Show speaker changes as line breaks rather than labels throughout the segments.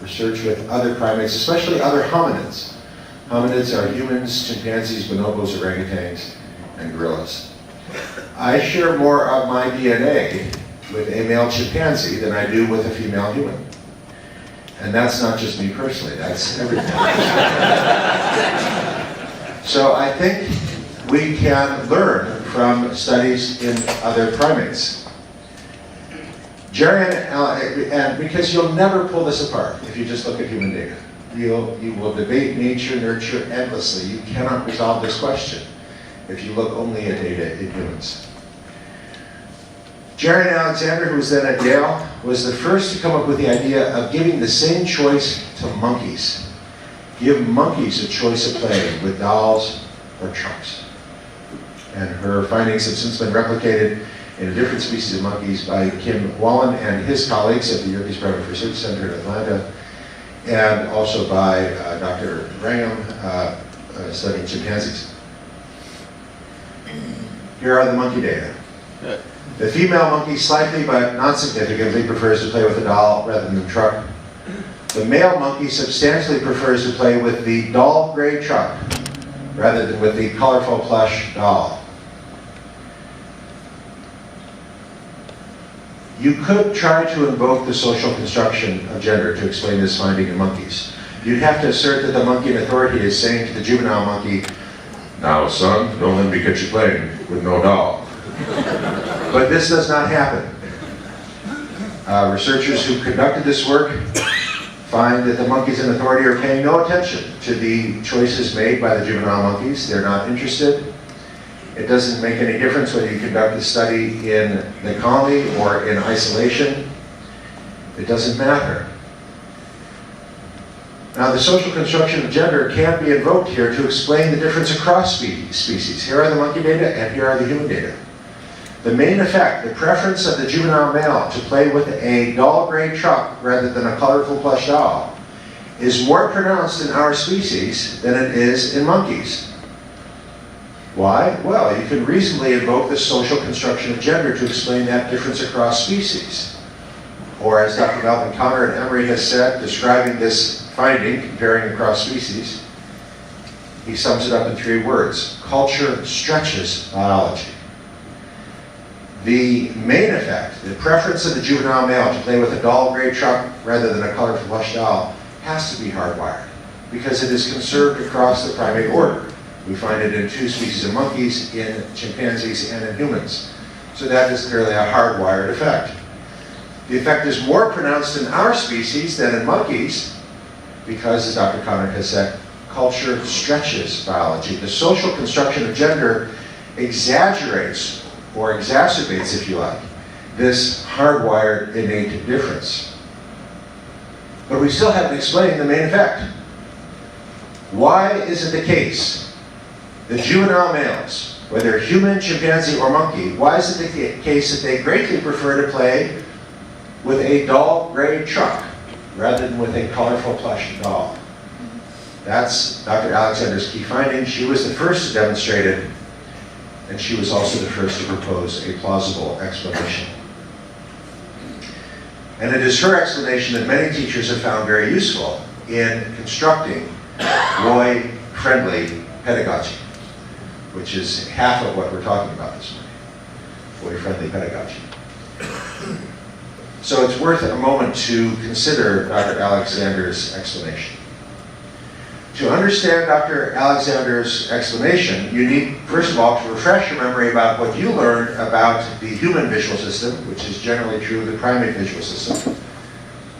research with other primates, especially other hominids. Hominids are humans, chimpanzees, bonobos, orangutans, and gorillas. I share more of my DNA with a male chimpanzee than I do with a female human. And that's not just me personally, that's everything. So I think we can learn from studies in other primates. Jerry and because you'll never pull this apart if you just look at human data. You will debate nature, nurture endlessly. You cannot resolve this question if you look only at data in humans. Jerry Alexander, who was then at Yale, was the first to come up with the idea of giving the same choice to monkeys. Give monkeys a choice of playing with dolls or trunks. And her findings have since been replicated in a different species of monkeys by Kim Wallen and his colleagues at the Yerkes Private Research Center in Atlanta, and also by Dr. Wrangham studying chimpanzees. Here are the monkey data. The female monkey slightly but not significantly prefers to play with a doll rather than a truck. The male monkey substantially prefers to play with the dull gray truck rather than with the colorful plush doll. You could try to invoke the social construction of gender to explain this finding in monkeys. You'd have to assert that the monkey in authority is saying to the juvenile monkey, "Now, son, don't let me get you playing with no doll." But this does not happen. Researchers who conducted this work find that the monkeys in authority are paying no attention to the choices made by the juvenile monkeys. They're not interested. It doesn't make any difference whether you conduct the study in the colony or in isolation. It doesn't matter. Now, the social construction of gender can be invoked here to explain the difference across species. Here are the monkey data, and here are the human data. The main effect, the preference of the juvenile male to play with a dull gray truck rather than a colorful plush doll, is more pronounced in our species than it is in monkeys. Why? Well, you can reasonably invoke the social construction of gender to explain that difference across species. Or as Dr. Melvin Connor at Emory has said, describing this finding, comparing across species, he sums it up in 3 words: culture stretches biology. The main effect, the preference of the juvenile male to play with a dull gray truck rather than a colorful plush doll, has to be hardwired, because it is conserved across the primate order. We find it in 2 species of monkeys, in chimpanzees, and in humans. So that is clearly a hardwired effect. The effect is more pronounced in our species than in monkeys, because, as Dr. Connor has said, culture stretches biology. The social construction of gender exaggerates, or exacerbates, if you like, this hardwired innate difference. But we still haven't explained the main effect. Why is it the case the juvenile males, whether human, chimpanzee, or monkey, why is it the case that they greatly prefer to play with a dull gray truck rather than with a colorful plush doll? That's Dr. Alexander's key finding. She was the first to demonstrate it, and she was also the first to propose a plausible explanation. And it is her explanation that many teachers have found very useful in constructing boy-friendly pedagogy, which is half of what we're talking about this morning, boy-friendly pedagogy. So it's worth a moment to consider Dr. Alexander's explanation. To understand Dr. Alexander's explanation, you need, first of all, to refresh your memory about what you learned about the human visual system, which is generally true of the primate visual system,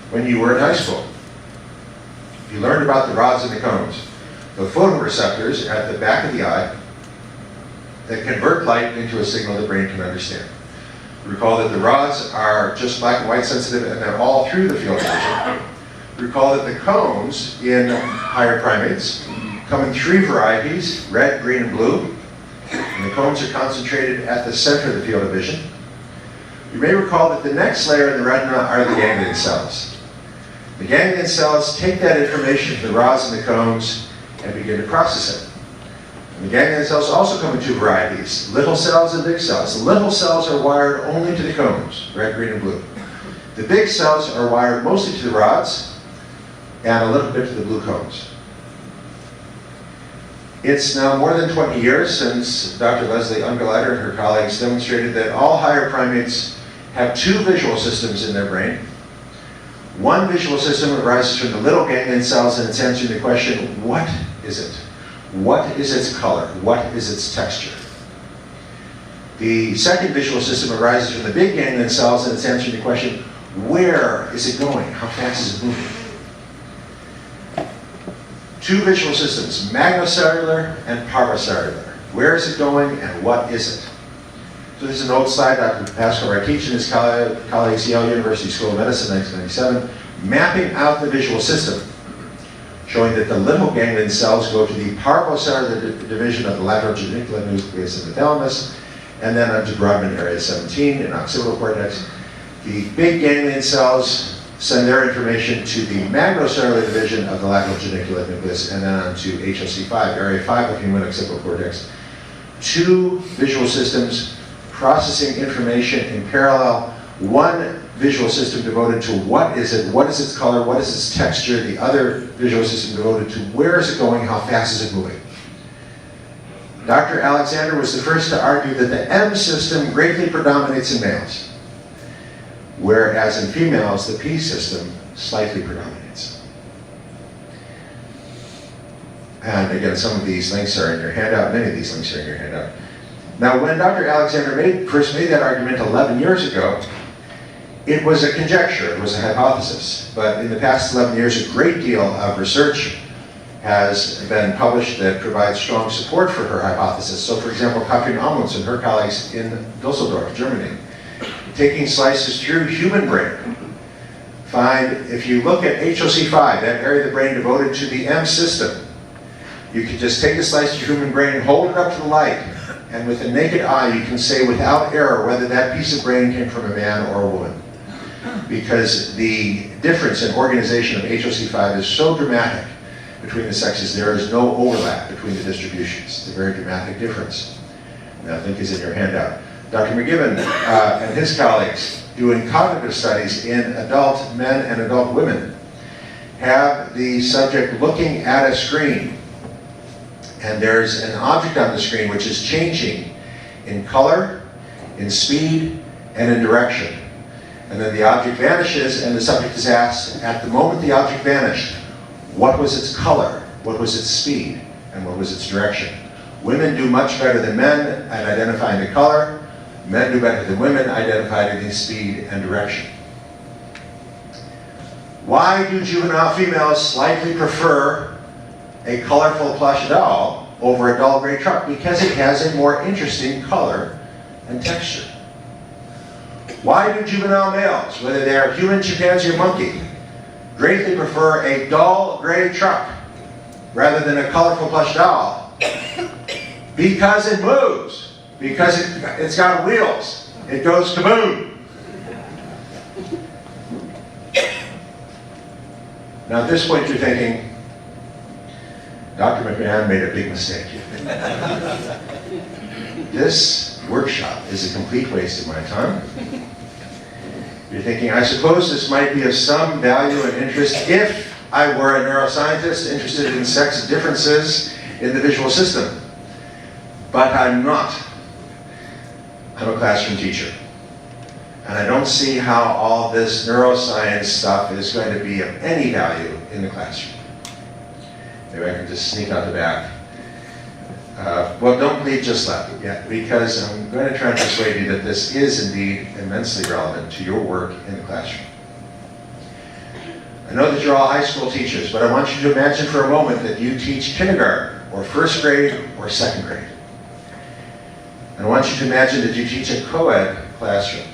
when you were in high school. You learned about the rods and the cones, the photoreceptors at the back of the eye that convert light into a signal the brain can understand. Recall that the rods are just black and white sensitive, and they're all through the field of vision. Recall that the cones in higher primates come in 3 varieties: red, green, and blue. And the cones are concentrated at the center of the field of vision. You may recall that the next layer in the retina are the ganglion cells. The ganglion cells take that information from the rods and the cones and begin to process it. And the ganglion cells also come in 2 varieties: little cells and big cells. The little cells are wired only to the cones, red, green, and blue. The big cells are wired mostly to the rods, and a little bit to the blue cones. It's now more than 20 years since Dr. Leslie Ungerleider and her colleagues demonstrated that all higher primates have two visual systems in their brain. One visual system arises from the little ganglion cells, and it's answering the question, what is it? What is its color? What is its texture? The second visual system arises from the big ganglion cells, and it's answering the question, where is it going? How fast is it moving? Two visual systems, magnocellular and parvocellular. Where is it going and what is it? So this is an old slide Dr. Pascal Rakic and his colleagues, Yale University School of Medicine, 1997, mapping out the visual system, showing that the little ganglion cells go to the parvocellular division of the lateral geniculate nucleus in the thalamus, and then onto Brodmann area 17 in occipital cortex. The big ganglion cells send their information to the magnocellular division of the lateral geniculate nucleus, and then on to HOC5, area 5 of human occipital cortex. Two visual systems processing information in parallel. One visual system devoted to what is it, what is its color, what is its texture. The other visual system devoted to where is it going, how fast is it moving. Dr. Alexander was the first to argue that the M system greatly predominates in males, whereas in females, the P system slightly predominates. And again, some of these links are in your handout, many of these links are in your handout. Now, when Dr. Alexander first made that argument 11 years ago, it was a conjecture, it was a hypothesis. But in the past 11 years, a great deal of research has been published that provides strong support for her hypothesis. So, for example, Katrin Amunds and her colleagues in Dusseldorf, Germany, taking slices through human brain, find if you look at HOC5, that area of the brain devoted to the M system, you can just take a slice of human brain, hold it up to the light, and with the naked eye you can say without error whether that piece of brain came from a man or a woman. Because the difference in organization of HOC5 is so dramatic between the sexes, there is no overlap between the distributions. It's a very dramatic difference. And that link is in your handout. Dr. McGibbon and his colleagues, doing cognitive studies in adult men and adult women, have the subject looking at a screen, and there's an object on the screen which is changing in color, in speed, and in direction. And then the object vanishes, and the subject is asked, at the moment the object vanished, what was its color, what was its speed, and what was its direction? Women do much better than men at identifying the color. Men do better than women identifying the speed and direction. Why do juvenile females slightly prefer a colorful plush doll over a dull gray truck? Because it has a more interesting color and texture. Why do juvenile males, whether they are human, chimpanzee, or monkey, greatly prefer a dull gray truck rather than a colorful plush doll? Because it moves. Because it's got wheels. It goes kaboom. Now at this point you're thinking, Dr. McMahon made a big mistake here. This workshop is a complete waste of my time. You're thinking, I suppose this might be of some value and interest if I were a neuroscientist interested in sex differences in the visual system. But I'm not. I'm a classroom teacher. And I don't see how all this neuroscience stuff is going to be of any value in the classroom. Maybe I can just sneak out the back. Well, don't leave just left yet, because I'm going to try and persuade you that this is indeed immensely relevant to your work in the classroom. I know that you're all high school teachers, but I want you to imagine for a moment that you teach kindergarten, or first grade, or second grade. And I want you to imagine that you teach a co-ed classroom.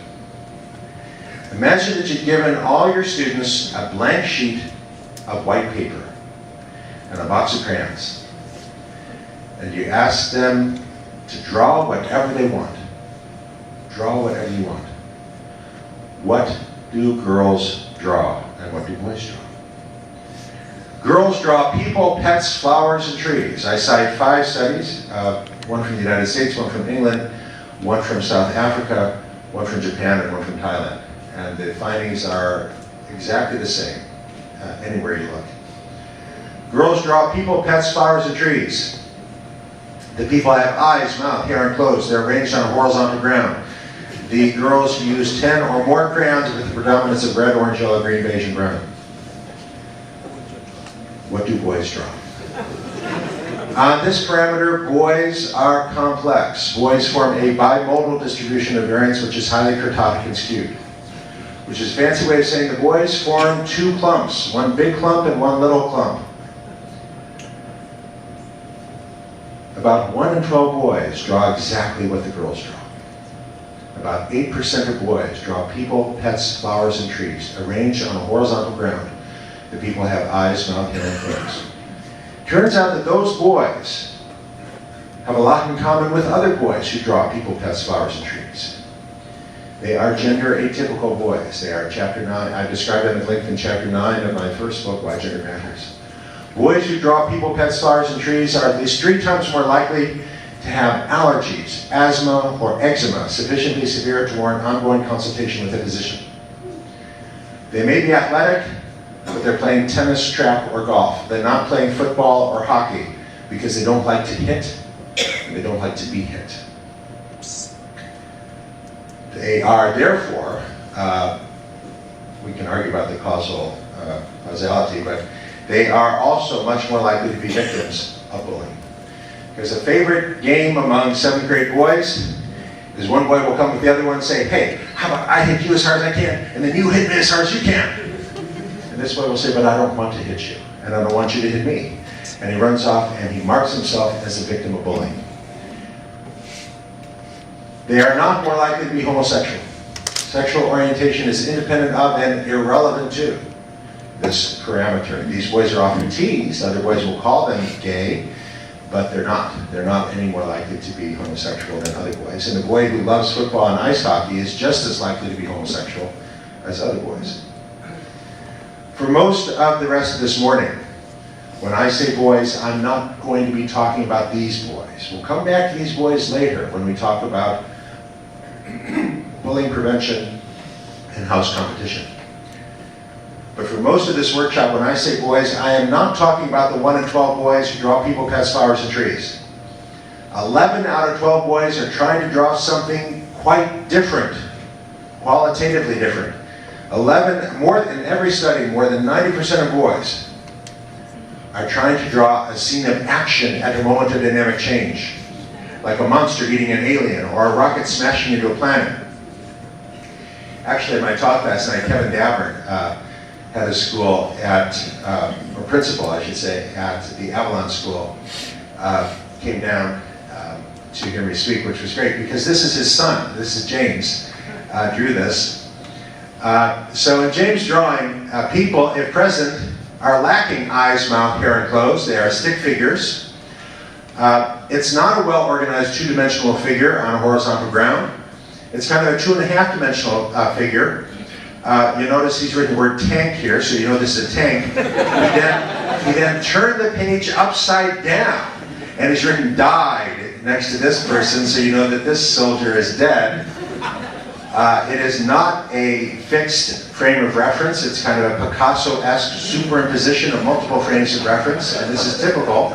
Imagine that you've given all your students a blank sheet of white paper and a box of crayons. And you ask them to draw whatever they want. Draw whatever you want. What do girls draw and what do boys draw? Girls draw people, pets, flowers, and trees. I cite 5 studies, one from the United States, one from England, one from South Africa, one from Japan, and one from Thailand. And the findings are exactly the same anywhere you look. Girls draw people, pets, flowers, and trees. The people have eyes, mouth, hair, and clothes. They're arranged on a horizontal ground. The girls use 10 or more crayons with the predominance of red, orange, yellow, green, beige, and brown. What do boys draw? On this parameter, boys are complex. Boys form a bimodal distribution of variance which is highly kurtotic and skewed. Which is a fancy way of saying the boys form two clumps, one big clump and one little clump. About 1 in 12 boys draw exactly what the girls draw. About 8% of boys draw people, pets, flowers, and trees, arranged on a horizontal ground. The people have eyes, mouth, hair, and clothes. Turns out that those boys have a lot in common with other boys who draw people, pets, flowers, and trees. They are gender atypical boys. They are chapter 9. I described them at length in chapter 9 of my first book, Why Gender Matters. Boys who draw people, pets, flowers, and trees are at least 3 times more likely to have allergies, asthma, or eczema sufficiently severe to warrant ongoing consultation with a physician. They may be athletic, but they're playing tennis, track, or golf. They're not playing football or hockey because they don't like to hit and they don't like to be hit. They are therefore, we can argue about the causality, but they are also much more likely to be victims of bullying. Because a favorite game among 7th grade boys is one boy will come with the other one and say, hey, how about I hit you as hard as I can, and then you hit me as hard as you can. And this boy will say, but I don't want to hit you, and I don't want you to hit me. And he runs off and he marks himself as a victim of bullying. They are not more likely to be homosexual. Sexual orientation is independent of and irrelevant to this parameter. These boys are often teased. Other boys will call them gay, but they're not. They're not any more likely to be homosexual than other boys. And a boy who loves football and ice hockey is just as likely to be homosexual as other boys. For most of the rest of this morning, when I say boys, I'm not going to be talking about these boys. We'll come back to these boys later when we talk about bullying prevention and house competition. But for most of this workshop, when I say boys, I am not talking about the 1 in 12 boys who draw people, pets, flowers, and trees. 11 out of 12 boys are trying to draw something quite different, qualitatively different. 11, more than every study, more than 90% of boys are trying to draw a scene of action at a moment of dynamic change, like a monster eating an alien or a rocket smashing into a planet. Actually, in my talk last night, Kevin Dabbert had a school at, or principal, I should say, at the Avalon School, came down to hear me speak, which was great, because this is his son. This is James, drew this. So in James' drawing, people, if present, are lacking eyes, mouth, hair, and clothes. They are stick figures. It's not a well-organized 2-dimensional figure on a horizontal ground. It's kind of a 2.5-dimensional figure. You notice he's written the word tank here, so you know this is a tank. He then turned the page upside down, and he's written died next to this person, so you know that this soldier is dead. It is not a fixed frame of reference. It's kind of a Picasso-esque superimposition of multiple frames of reference, and this is typical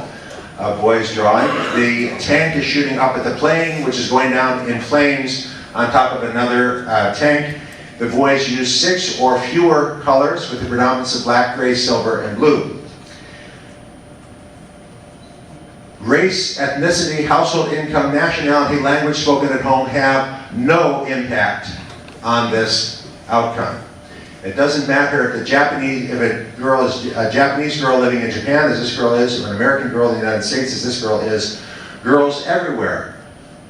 of boys' drawing. The tank is shooting up at the plane, which is going down in flames on top of another tank. The boys use 6 or fewer colors with the predominance of black, gray, silver, and blue. Race, ethnicity, household income, nationality, language spoken at home have no impact on this outcome. It doesn't matter if a girl is a Japanese girl living in Japan, as this girl is, or an American girl in the United States, as this girl is. Girls everywhere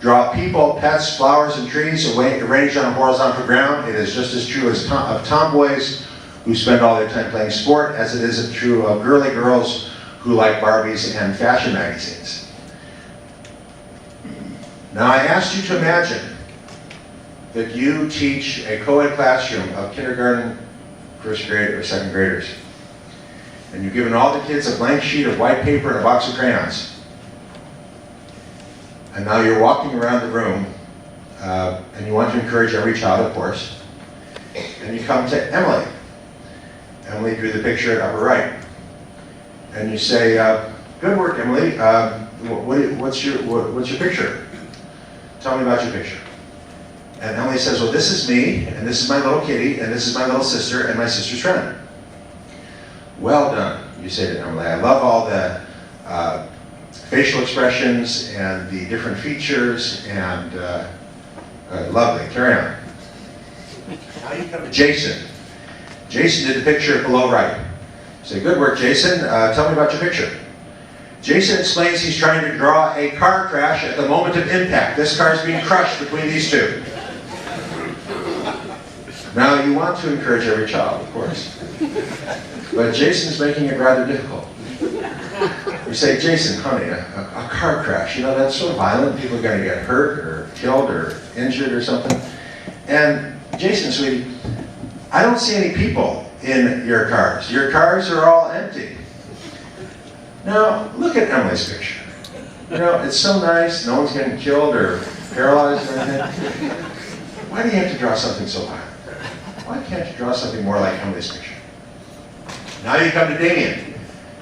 draw people, pets, flowers, and trees arranged on a horizontal ground. It is just as true of tomboys who spend all their time playing sport as it is true of girly girls who like Barbies and fashion magazines. Now I asked you to imagine that you teach a co-ed classroom of kindergarten, first grade, or second graders. And you've given all the kids a blank sheet of white paper and a box of crayons. And now you're walking around the room, and you want to encourage every child, of course. And you come to Emily. Emily drew the picture at upper right. And you say, good work, Emily. What's your picture? Tell me about your picture. And Emily says, well, this is me, and this is my little kitty, and this is my little sister, and my sister's friend. Well done, you say to Emily. I love all the facial expressions and the different features, and lovely. Carry on. Now you come to Jason. Jason did the picture below right. You say, good work, Jason. Tell me about your picture. Jason explains he's trying to draw a car crash at the moment of impact. This car is being crushed between these two. Now, you want to encourage every child, of course. But Jason's making it rather difficult. You say, Jason, honey, a car crash, you know, that's so violent. People are going to get hurt or killed or injured or something. And Jason, sweetie, I don't see any people in your cars. Your cars are all empty. Now, look at Emily's picture. You know, it's so nice. No one's getting killed or paralyzed or anything. Why do you have to draw something so violent? Why can't you draw something more like Emily's picture? Now you come to Damien.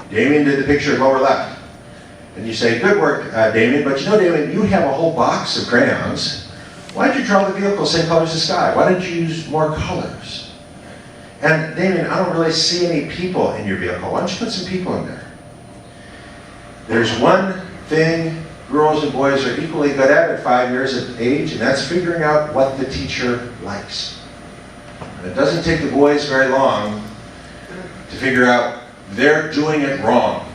Damien did the picture lower left. And you say, good work, Damien, but you know, Damien, you have a whole box of crayons. Why did you draw the vehicle same color as the sky? Why didn't you use more colors? And Damien, I don't really see any people in your vehicle. Why don't you put some people in there? There's one thing girls and boys are equally good at 5 years of age, and that's figuring out what the teacher likes. And it doesn't take the boys very long to figure out they're doing it wrong.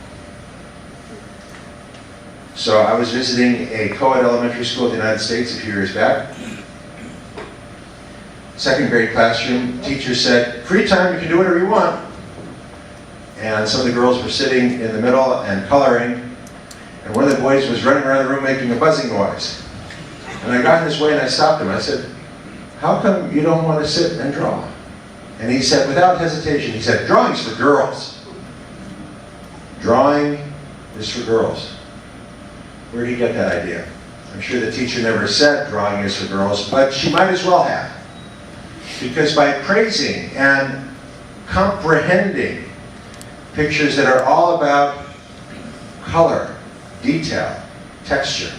So I was visiting a co-ed elementary school in the United States a few years back. Second grade classroom, teacher said, free time, you can do whatever you want. And some of the girls were sitting in the middle and coloring, and one of the boys was running around the room making a buzzing noise. And I got in his way and I stopped him. I said, how come you don't want to sit and draw? And he said, without hesitation, he said, drawing's for girls. Drawing is for girls. Where did he get that idea? I'm sure the teacher never said drawing is for girls, but she might as well have. Because by praising and comprehending pictures that are all about color, detail, texture,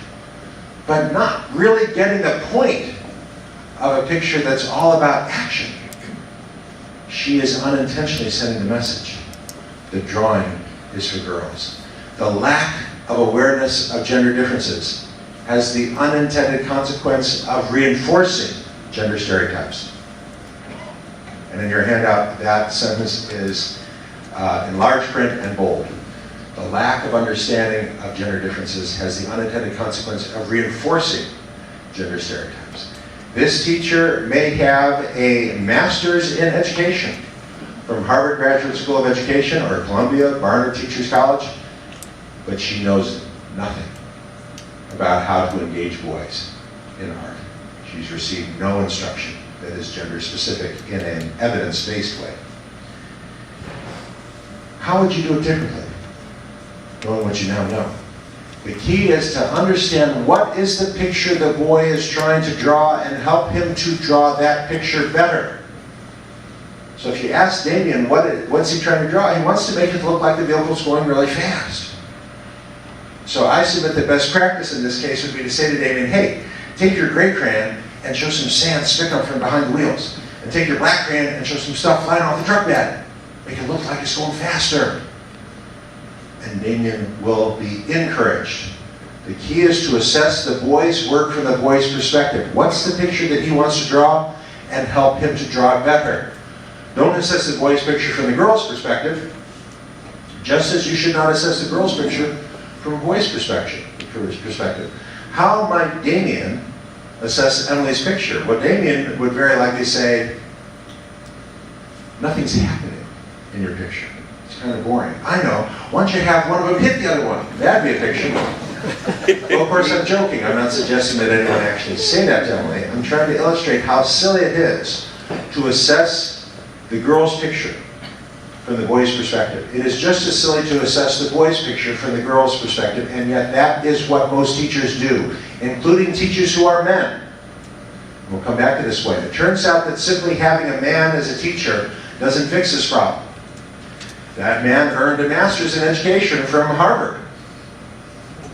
but not really getting the point of a picture that's all about action, she is unintentionally sending the message that drawing is for girls. The lack of awareness of gender differences has the unintended consequence of reinforcing gender stereotypes. And in your handout, that sentence is in large print and bold. The lack of understanding of gender differences has the unintended consequence of reinforcing gender stereotypes. This teacher may have a master's in education from Harvard Graduate School of Education or Columbia Barnard Teachers College, but she knows nothing about how to engage boys in art. She's received no instruction that is gender specific in an evidence-based way. How would you do it differently, knowing what you now know? The key is to understand what is the picture the boy is trying to draw and help him to draw that picture better. So if you ask Damien, what's he trying to draw? He wants to make it look like the vehicle's going really fast. So I submit the best practice in this case would be to say to Damien, hey, take your gray crayon and show some sand sticking up from behind the wheels. And take your black crayon and show some stuff flying off the truck bed. Make it look like it's going faster. And Damien will be encouraged. The key is to assess the boy's work from the boy's perspective. What's the picture that he wants to draw? And help him to draw it better. Don't assess the boy's picture from the girl's perspective, just as you should not assess the girl's picture from a boy's perspective. How might Damien assess Emily's picture? Well, Damien would very likely say, nothing's happening in your picture. It's kind of boring. I know. Why don't you have one of them hit the other one? That'd be a picture. Well, of course, I'm joking. I'm not suggesting that anyone actually say that to Emily. I'm trying to illustrate how silly it is to assess the girl's picture from the boy's perspective. It is just as silly to assess the boy's picture from the girl's perspective, and yet that is what most teachers do, including teachers who are men. We'll come back to this point. It turns out that simply having a man as a teacher doesn't fix this problem. That man earned a master's in education from Harvard.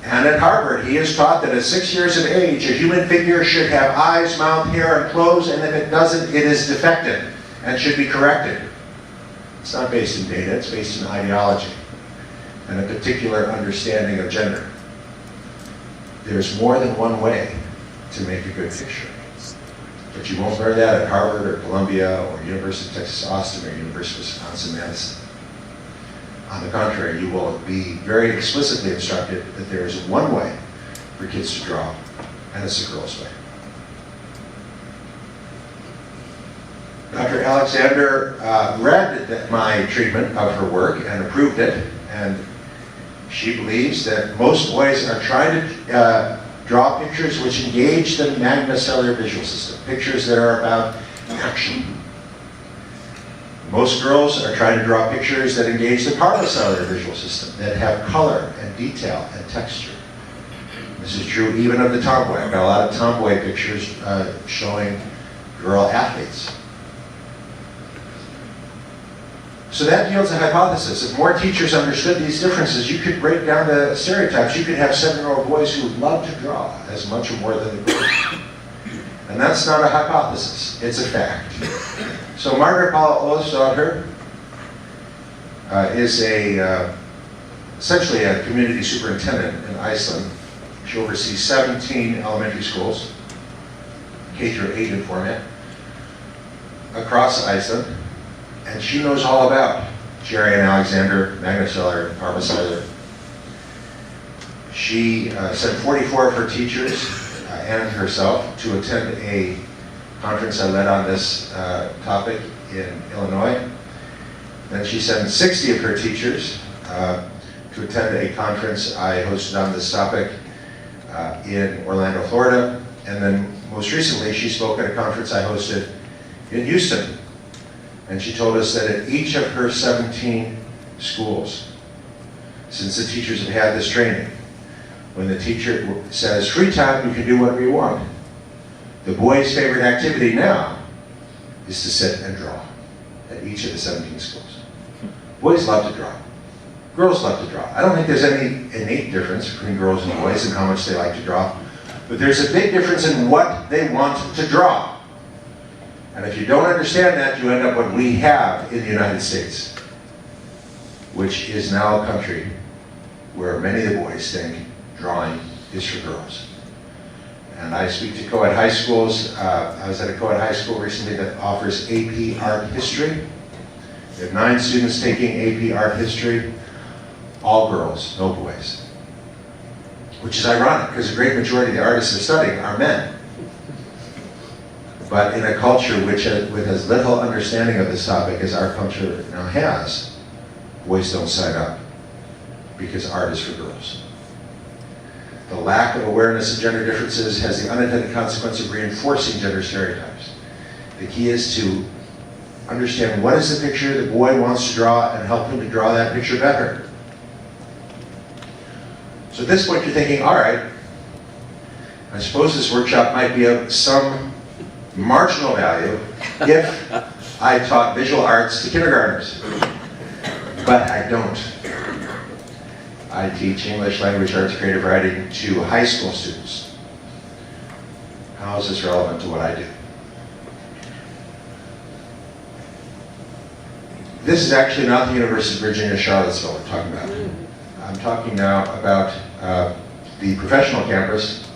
And at Harvard, he is taught that at 6 years of age, a human figure should have eyes, mouth, hair, and clothes, and if it doesn't, it is defective and should be corrected. It's not based in data, it's based in ideology and a particular understanding of gender. There's more than one way to make a good picture. But you won't learn that at Harvard or Columbia or University of Texas Austin or University of Wisconsin-Madison. On the contrary, you will be very explicitly instructed that there is one way for kids to draw, and it's a girl's way. Dr. Alexander read my treatment of her work and approved it, and she believes that most boys are trying to draw pictures which engage the magnocellular visual system, pictures that are about action. Most girls are trying to draw pictures that engage the parvocellular visual system, that have color and detail and texture. This is true even of the tomboy. I've got a lot of tomboy pictures showing girl athletes. So that yields a hypothesis. If more teachers understood these differences, you could break down the stereotypes. You could have 7-year-old boys who love to draw as much or more than the girls. And that's not a hypothesis, it's a fact. So Margaret Paula Olsdottir is essentially a community superintendent in Iceland. She oversees 17 elementary schools, K through 8 in format, across Iceland. And she knows all about Jerry and Alexander, magnocellular, parvocellular. She sent 44 of her teachers and herself to attend a conference I led on this topic in Illinois. Then she sent 60 of her teachers to attend a conference I hosted on this topic in Orlando, Florida. And then most recently, she spoke at a conference I hosted in Houston. And she told us that at each of her 17 schools, since the teachers have had this training, when the teacher says, free time, you can do whatever you want. The boys' favorite activity now is to sit and draw at each of the 17 schools. Boys love to draw. Girls love to draw. I don't think there's any innate difference between girls and boys in how much they like to draw, but there's a big difference in what they want to draw. And if you don't understand that, you end up what we have in the United States, which is now a country where many of the boys think drawing is for girls. And I speak to co-ed high schools. I was at a co-ed high school recently that offers AP Art History. They have 9 students taking AP Art History, all girls, no boys. Which is ironic, because a great majority of the artists they're studying are men. But in a culture which with as little understanding of this topic as our culture now has, boys don't sign up because art is for girls. The lack of awareness of gender differences has the unintended consequence of reinforcing gender stereotypes. The key is to understand what is the picture the boy wants to draw and help him to draw that picture better. So at this point you're thinking, all right, I suppose this workshop might be of some marginal value if I taught visual arts to kindergartners. But I don't. I teach English, language arts, creative writing to high school students. How is this relevant to what I do? This is actually not the University of Virginia, Charlottesville I'm talking about. I'm talking now about the professional campus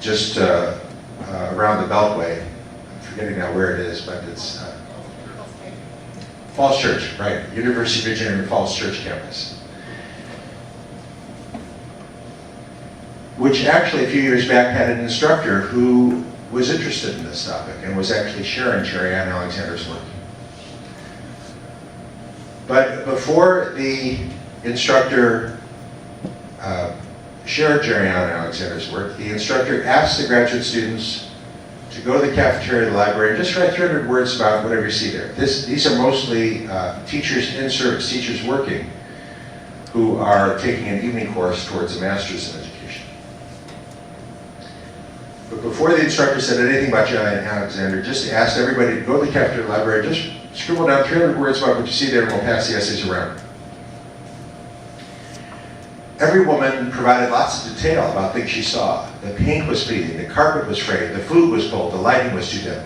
just around the Beltway. I'm forgetting now where it is, but it's Falls Church, right, University of Virginia Falls Church campus. Which actually a few years back had an instructor who was interested in this topic and was actually sharing Jerry Ann Alexander's work. But before the instructor shared Jerry Ann Alexander's work, the instructor asked the graduate students to go to the cafeteria of the library and just write 300 words about whatever you see there. These are mostly teachers in service, teachers working, who are taking an evening course towards a master's in education. But before the instructor said anything about Jerry Ann Alexander, just asked everybody to go to the cafeteria of the library, just Scribble down 300 words about what you see there, and we'll pass the essays around. Every woman provided lots of detail about things she saw. The paint was fading, the carpet was frayed, the food was cold, the lighting was too dim.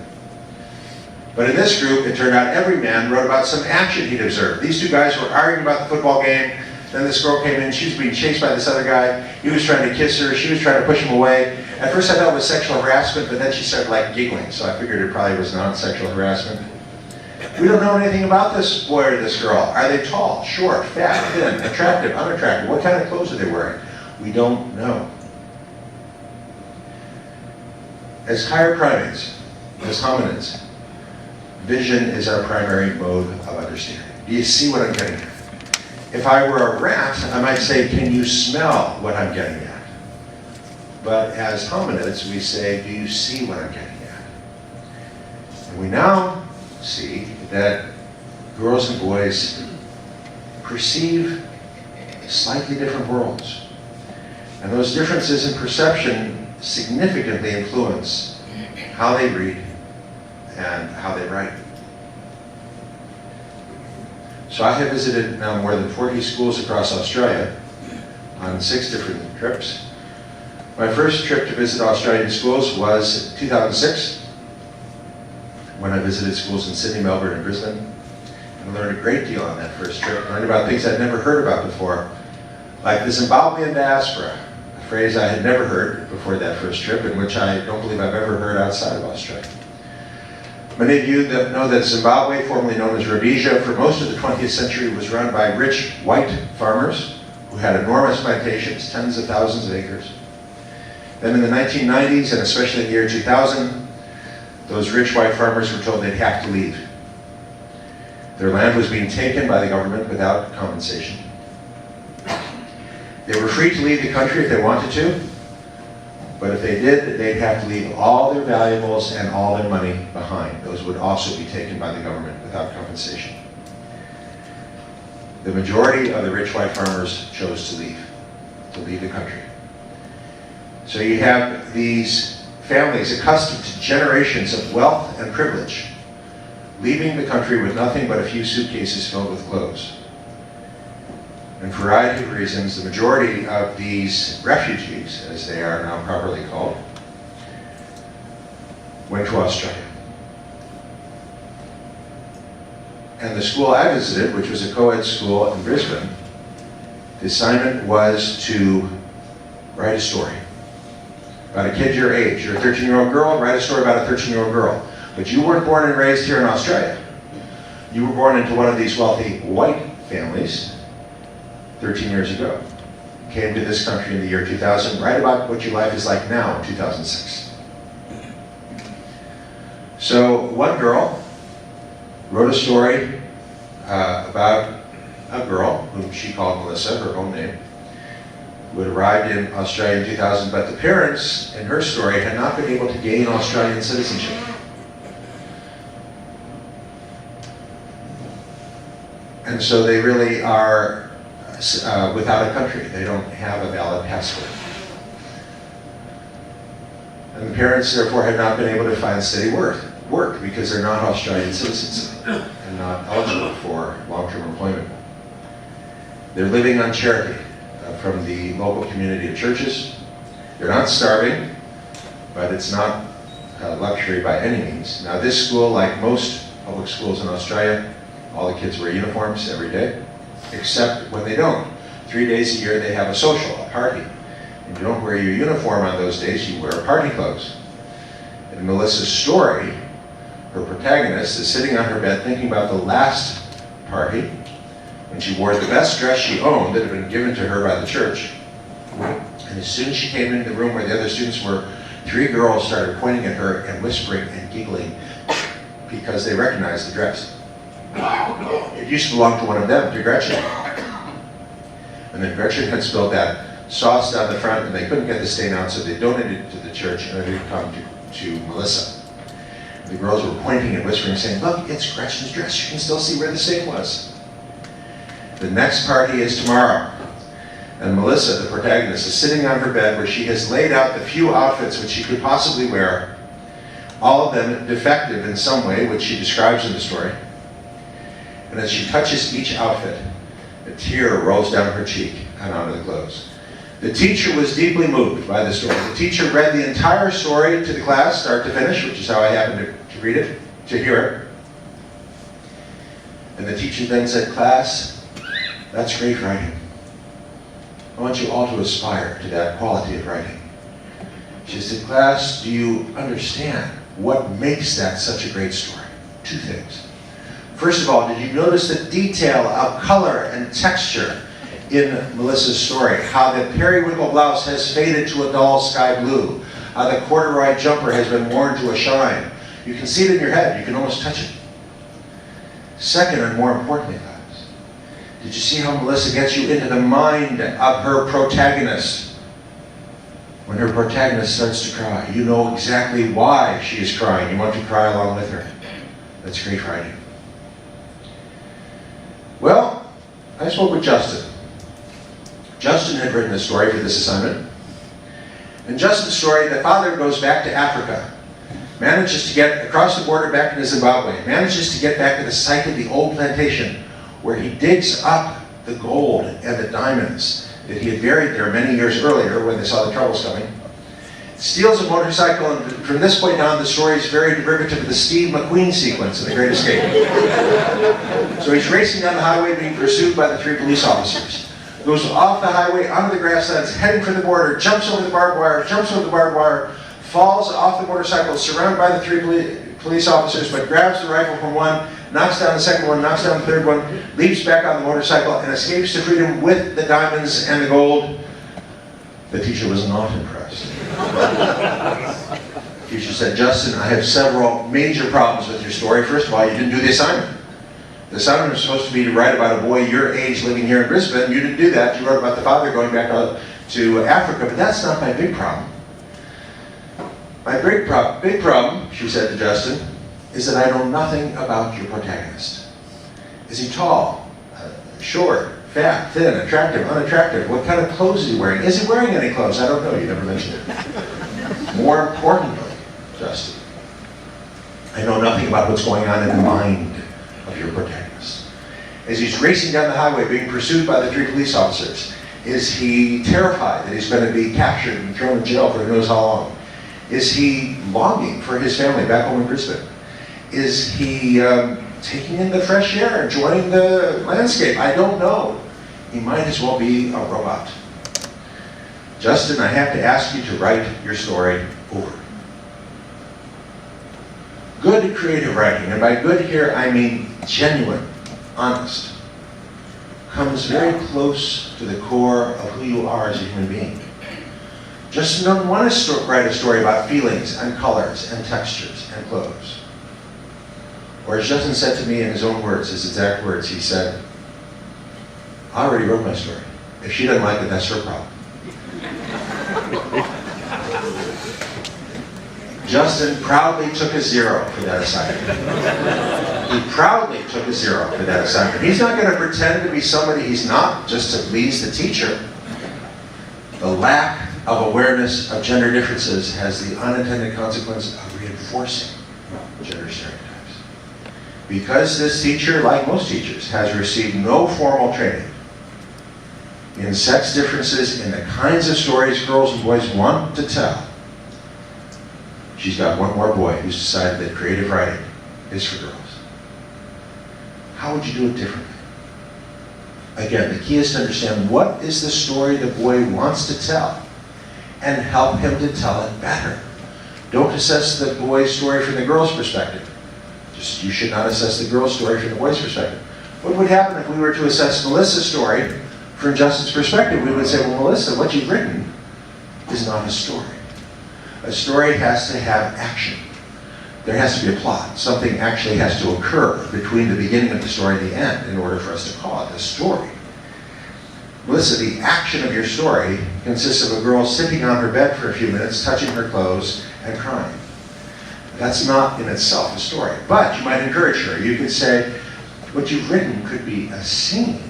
But in this group, it turned out every man wrote about some action he'd observed. These two guys were arguing about the football game. Then this girl came in, she was being chased by this other guy. He was trying to kiss her, she was trying to push him away. At first I thought it was sexual harassment, but then she started like giggling, so I figured it probably was non-sexual harassment. We don't know anything about this boy or this girl. Are they tall, short, fat, thin, attractive, unattractive? What kind of clothes are they wearing? We don't know. As higher primates, as hominids, vision is our primary mode of understanding. Do you see what I'm getting at? If I were a rat, I might say, can you smell what I'm getting at? But as hominids, we say, do you see what I'm getting at? And we now see that girls and boys perceive slightly different worlds. And those differences in perception significantly influence how they read and how they write. So I have visited now more than 40 schools across Australia on 6 different trips. My first trip to visit Australian schools was 2006, when I visited schools in Sydney, Melbourne, and Brisbane. And I learned a great deal on that first trip. I learned about things I'd never heard about before, like the Zimbabwean diaspora, a phrase I had never heard before that first trip, and which I don't believe I've ever heard outside of Australia. Many of you that know that Zimbabwe, formerly known as Rhodesia, for most of the 20th century was run by rich white farmers who had enormous plantations, tens of thousands of acres. Then in the 1990s, and especially in the year 2000, those rich white farmers were told they'd have to leave. Their land was being taken by the government without compensation. They were free to leave the country if they wanted to, but if they did, they'd have to leave all their valuables and all their money behind. Those would also be taken by the government without compensation. The majority of the rich white farmers chose to leave the country. So you have these families accustomed to generations of wealth and privilege, leaving the country with nothing but a few suitcases filled with clothes. And for a variety of reasons, the majority of these refugees, as they are now properly called, went to Australia. And the school I visited, which was a co-ed school in Brisbane, the assignment was to write a story about a kid your age. You're a 13-year-old girl, write a story about a 13-year-old girl. But you weren't born and raised here in Australia. You were born into one of these wealthy white families 13 years ago. Came to this country in the year 2000, write about what your life is like now in 2006. So one girl wrote a story about a girl whom she called Melissa, her own name, who had arrived in Australia in 2000, but the parents in her story had not been able to gain Australian citizenship. And so they really are without a country. They don't have a valid passport. And the parents, therefore, have not been able to find steady work because they're not Australian citizens and not eligible for long-term employment. They're living on charity from the local community of churches. They're not starving, but it's not a luxury by any means. Now this school, like most public schools in Australia, all the kids wear uniforms every day, except when they don't. 3 days a year they have a social, a party. And you don't wear your uniform on those days, you wear party clothes. In Melissa's story, her protagonist is sitting on her bed thinking about the last party when she wore the best dress she owned that had been given to her by the church. And as soon as she came into the room where the other students were, 3 girls started pointing at her and whispering and giggling because they recognized the dress. It used to belong to one of them, to Gretchen. And then Gretchen had spilled that sauce down the front and they couldn't get the stain out, so they donated it to the church and it had come to Melissa. The girls were pointing and whispering, saying, "Look, it's Gretchen's dress. You can still see where the stain was." The next party is tomorrow. And Melissa, the protagonist, is sitting on her bed where she has laid out the few outfits which she could possibly wear, all of them defective in some way, which she describes in the story. And as she touches each outfit, a tear rolls down her cheek and onto the clothes. The teacher was deeply moved by the story. The teacher read the entire story to the class, start to finish, which is how I happened to read it, to hear it. And the teacher then said, "Class, that's great writing. I want you all to aspire to that quality of writing." She said, "Class, do you understand what makes that such a great story?" Two things. First of all, did you notice the detail of color and texture in Melissa's story? How the periwinkle blouse has faded to a dull sky blue. How the corduroy jumper has been worn to a shine. You can see it in your head. You can almost touch it. Second, and more importantly, guys, did you see how Melissa gets you into the mind of her protagonist? When her protagonist starts to cry, you know exactly why she is crying. You want to cry along with her. That's great writing. Well, I spoke with Justin. Justin had written a story for this assignment. In Justin's story, the father goes back to Africa, manages to get across the border back into Zimbabwe, manages to get back to the site of the old plantation where he digs up the gold and the diamonds that he had buried there many years earlier when they saw the troubles coming. Steals a motorcycle, and from this point on, the story is very derivative of the Steve McQueen sequence in The Great Escape. So he's racing down the highway being pursued by the 3 police officers. Goes off the highway, onto the grasslands, heading for the border, jumps over the barbed wire, falls off the motorcycle, surrounded by the 3 police officers, but grabs the rifle from one, knocks down the second one, knocks down the third one, leaps back on the motorcycle, and escapes to freedom with the diamonds and the gold. The teacher was not impressed. The teacher said, "Justin, I have several major problems with your story. First of all, you didn't do the assignment. The assignment was supposed to be to write about a boy your age living here in Brisbane. You didn't do that. You wrote about the father going back to Africa, but that's not my big problem. My big problem, she said to Justin, is that I know nothing about your protagonist. Is he tall, short, fat, thin, attractive, unattractive? What kind of clothes is he wearing? Is he wearing any clothes? I don't know. You never mentioned it. More importantly, Justin, I know nothing about what's going on in the mind of your protagonist. As he's racing down the highway being pursued by the 3 police officers, is he terrified that he's going to be captured and thrown in jail for who knows how long? Is he longing for his family back home in Brisbane? Is he taking in the fresh air, enjoying the landscape? I don't know. He might as well be a robot. Justin, I have to ask you to write your story over. Good creative writing, and by good here I mean genuine, honest, comes very close to the core of who you are as a human being. Justin doesn't want to write a story about feelings and colors and textures and clothes. Or as Justin said to me in his own words, his exact words, he said, "I already wrote my story. If she doesn't like it, that's her problem." Justin proudly took a 0 for that assignment. He proudly took a 0 for that assignment. He's not going to pretend to be somebody he's not just to please the teacher. The lack of awareness of gender differences has the unintended consequence of reinforcing gender stereotypes. Because this teacher, like most teachers, has received no formal training in sex differences in the kinds of stories girls and boys want to tell, she's got one more boy who's decided that creative writing is for girls. How would you do it differently? Again, the key is to understand what is the story the boy wants to tell and help him to tell it better. Don't assess the boy's story from the girl's perspective. You should not assess the girl's story from the boy's perspective. What would happen if we were to assess Melissa's story from Justin's perspective? We would say, well, Melissa, what you've written is not a story. A story has to have action. There has to be a plot. Something actually has to occur between the beginning of the story and the end in order for us to call it a story. Melissa, the action of your story consists of a girl sitting on her bed for a few minutes, touching her clothes, and crying. That's not in itself a story, but you might encourage her. You could say, what you've written could be a scene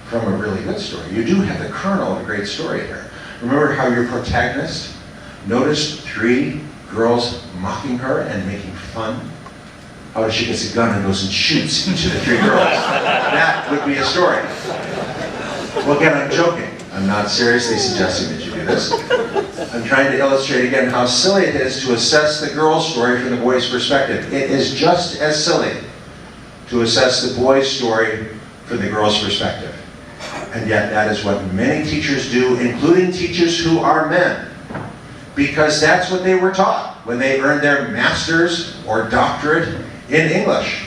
from a really good story. You do have the kernel of a great story here. Remember how your protagonist noticed 3 girls mocking her and making fun how she gets a gun and goes and shoots each of the 3 girls. That would be a story. Well, again, I'm joking. I'm not seriously suggesting that you do this. I'm trying to illustrate again how silly it is to assess the girl's story from the boy's perspective. It is just as silly to assess the boy's story from the girl's perspective. And yet that is what many teachers do, including teachers who are men, because that's what they were taught when they earned their master's or doctorate in English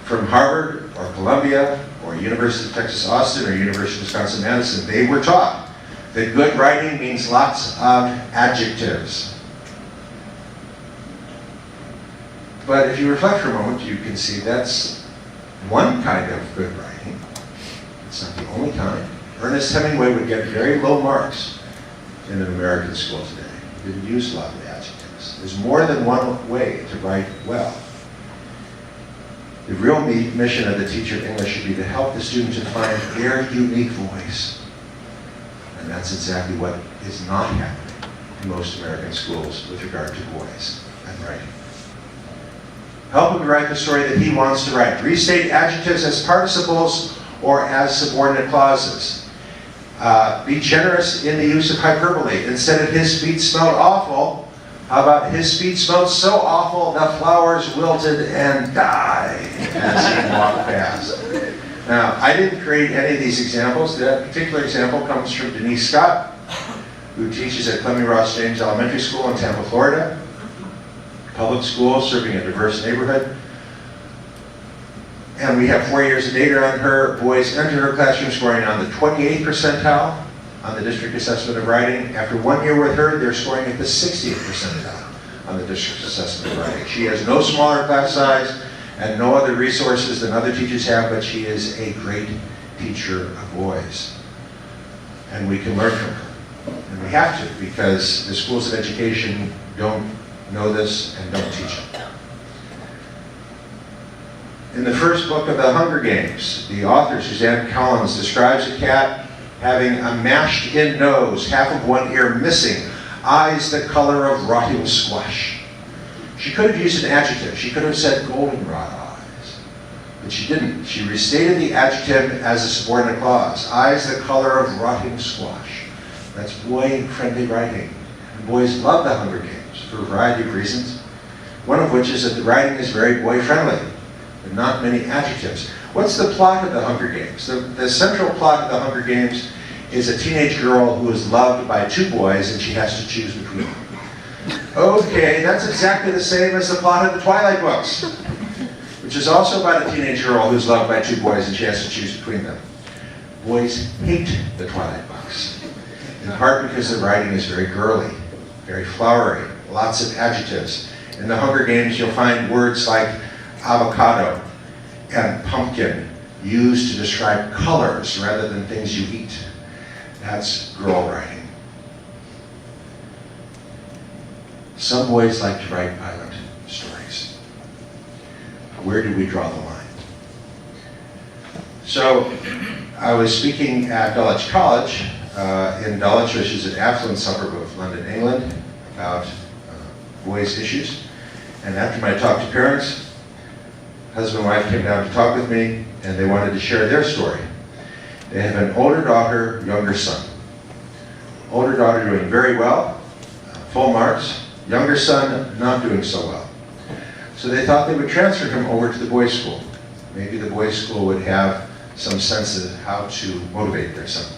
from Harvard or Columbia or University of Texas Austin or University of Wisconsin-Madison. They were taught that good writing means lots of adjectives. But if you reflect for a moment, you can see that's one kind of good writing. It's not the only kind. Ernest Hemingway would get very low marks in an American school today. He didn't use a lot of adjectives. There's more than one way to write well. The real mission of the teacher of English should be to help the student to find their unique voice. And that's exactly what is not happening in most American schools with regard to voice and writing. Help him to write the story that he wants to write. Restate adjectives as participles or as subordinate clauses. Be generous in the use of hyperbole. Instead of his feet smelled awful, how about his feet smelled so awful the flowers wilted and died as he walked past. Now, I didn't create any of these examples. That particular example comes from Denise Scott, who teaches at Clemmy Ross James Elementary School in Tampa, Florida. Public school, serving a diverse neighborhood. And we have 4 years of data on her. Boys enter her classroom scoring on the 28th percentile on the district assessment of writing. After 1 year with her, they're scoring at the 60th percentile on the district assessment of writing. She has no smaller class size and no other resources than other teachers have, but she is a great teacher of boys. And we can learn from her. And we have to, because the schools of education don't know this and don't teach it. In the first book of The Hunger Games, the author, Suzanne Collins, describes a cat having a mashed-in nose, half of one ear missing, eyes the color of rotting squash. She could have used an adjective. She could have said goldenrod eyes, but she didn't. She restated the adjective as a subordinate clause, eyes the color of rotting squash. That's boy-friendly writing. And boys love The Hunger Games for a variety of reasons, one of which is that the writing is very boy-friendly, but not many adjectives. What's the plot of The Hunger Games? The central plot of The Hunger Games is a teenage girl who is loved by 2 boys and she has to choose between them. Okay, that's exactly the same as the plot of the Twilight books, which is also about a teenage girl who's loved by 2 boys and she has to choose between them. Boys hate the Twilight books, in part because the writing is very girly, very flowery, lots of adjectives. In The Hunger Games, you'll find words like avocado and pumpkin used to describe colors rather than things you eat. That's girl writing. Some boys like to write violent stories. Where do we draw the line? So, I was speaking at Dulwich College in Dulwich, which is an affluent suburb of London, England, about boys' issues. And after my talk to parents, husband and wife came down to talk with me, and they wanted to share their story. They have an older daughter, younger son. Older daughter doing very well, full marks. Younger son not doing so well. So they thought they would transfer him over to the boys' school. Maybe the boys' school would have some sense of how to motivate their son.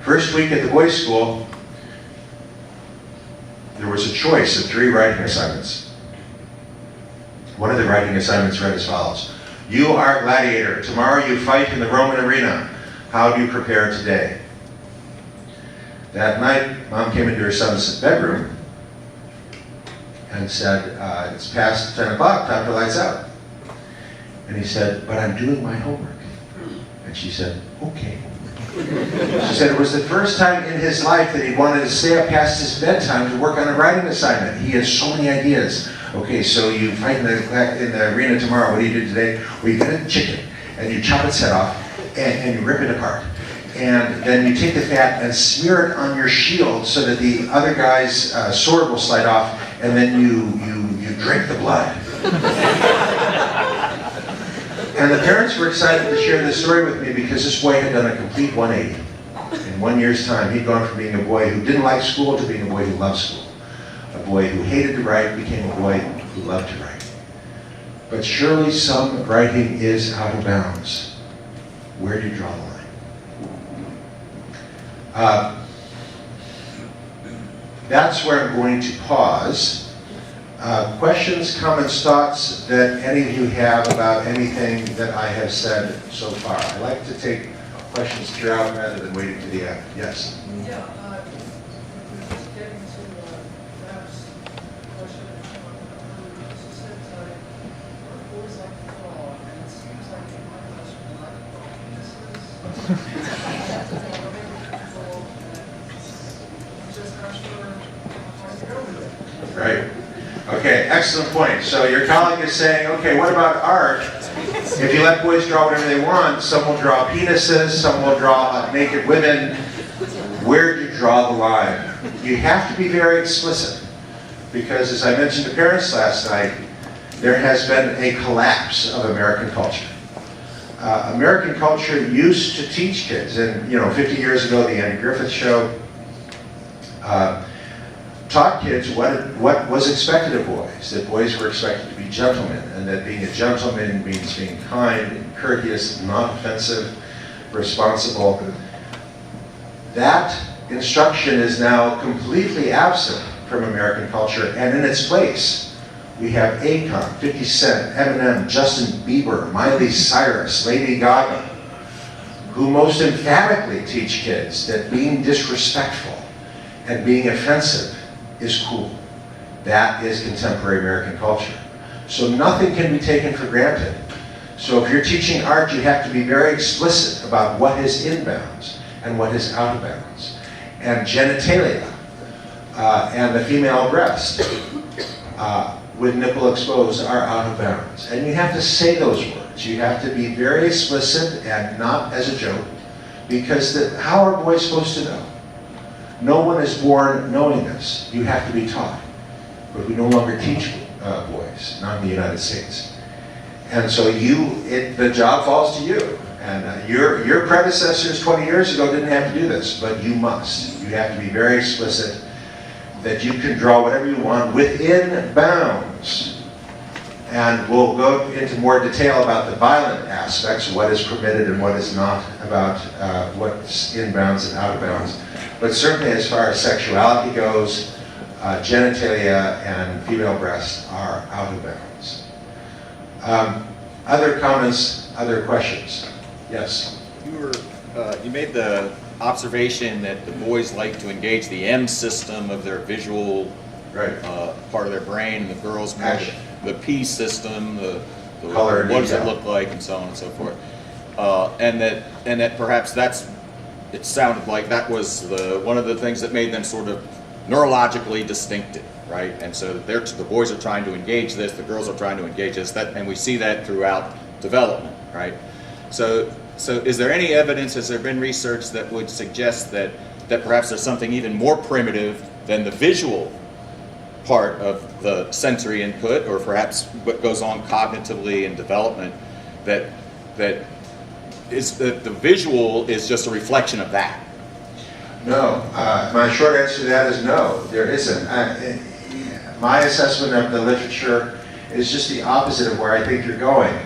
First week at the boys' school, there was a choice of 3 writing assignments. One of the writing assignments read as follows. You are a gladiator. Tomorrow you fight in the Roman arena. How do you prepare today? That night, Mom came into her son's bedroom and said, it's past 10 o'clock, time to lights out. And he said, but I'm doing my homework. And she said, okay. She said it was the first time in his life that he wanted to stay up past his bedtime to work on a writing assignment. He has so many ideas. Okay, so you fight in the arena tomorrow. What do you do today? Well, you get a chicken, and you chop its head off, and you rip it apart. And then you take the fat and smear it on your shield so that the other guy's sword will slide off, and then you to drink the blood. And the parents were excited to share this story with me because this boy had done a complete 180. In 1 year's time, he'd gone from being a boy who didn't like school to being a boy who loved school. A boy who hated to write became a boy who loved to write. But surely some writing is out of bounds. Where do you draw the line? That's where I'm going to pause. Questions, comments, thoughts that any of you have about anything that I have said so far. I like to take questions throughout rather than waiting to the end. Yes?
Yeah, just getting to Matt's question, she said, boys like to draw, and it seems like in my classroom, they like to draw penises. Just not sure how to go with it.
Right. Okay, excellent point. So your colleague is saying, okay, what about art? If you let boys draw whatever they want, some will draw penises, some will draw naked women. Where do you draw the line? You have to be very explicit. Because as I mentioned to parents last night, there has been a collapse of American culture. American culture used to teach kids, and 50 years ago, the Andy Griffith Show taught kids what was expected of boys, that boys were expected to be gentlemen, and that being a gentleman means being kind and courteous, not offensive, responsible. That instruction is now completely absent from American culture, and in its place, we have Akon, 50 Cent, Eminem, Justin Bieber, Miley Cyrus, Lady Gaga, who most emphatically teach kids that being disrespectful and being offensive is cool. That is contemporary American culture. So nothing can be taken for granted. So if you're teaching art, you have to be very explicit about what is in bounds and what is out of bounds. And genitalia and the female breast with nipple exposed are out of bounds. And you have to say those words. You have to be very explicit and not as a joke, because how are boys supposed to know? No one is born knowing this. You have to be taught. But we no longer teach boys, not in the United States. And so the job falls to you. And your predecessors 20 years ago didn't have to do this, but you must. You have to be very explicit that you can draw whatever you want within bounds. And we'll go into more detail about the violent aspects, what is permitted and what is not, about what's in bounds and out of bounds. But certainly as far as sexuality goes, genitalia and female breasts are out of bounds. Other comments, other questions? Yes?
You made the observation that the boys like to engage the M system of their visual part of their brain, and the girls more the P system, the
color,
what does it look like, and so on and so forth. And that perhaps it sounded like that was one of the things that made them sort of neurologically distinctive, right? And so the boys are trying to engage this, the girls are trying to engage this, and we see that throughout development, right? So is there any evidence, has there been research that would suggest that perhaps there's something even more primitive than the visual part of the sensory input, or perhaps what goes on cognitively in development, that the visual is just a reflection of that?
No. My short answer to that is no, there isn't. My assessment of the literature is just the opposite of where I think you're going.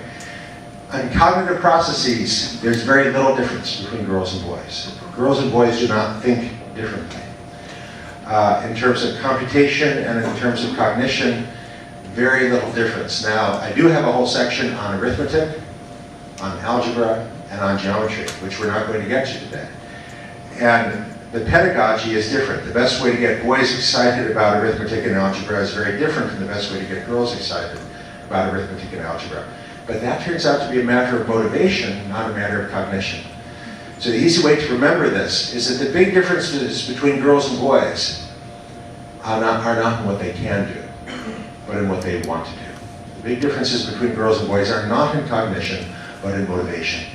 On cognitive processes, there's very little difference between girls and boys. Girls and boys do not think differently. In terms of computation and in terms of cognition, very little difference. Now, I do have a whole section on arithmetic, on algebra, and on geometry, which we're not going to get to today. And the pedagogy is different. The best way to get boys excited about arithmetic and algebra is very different from the best way to get girls excited about arithmetic and algebra. But that turns out to be a matter of motivation, not a matter of cognition. So the easy way to remember this is that the big differences between girls and boys are not in what they can do, but in what they want to do. The big differences between girls and boys are not in cognition, but in motivation.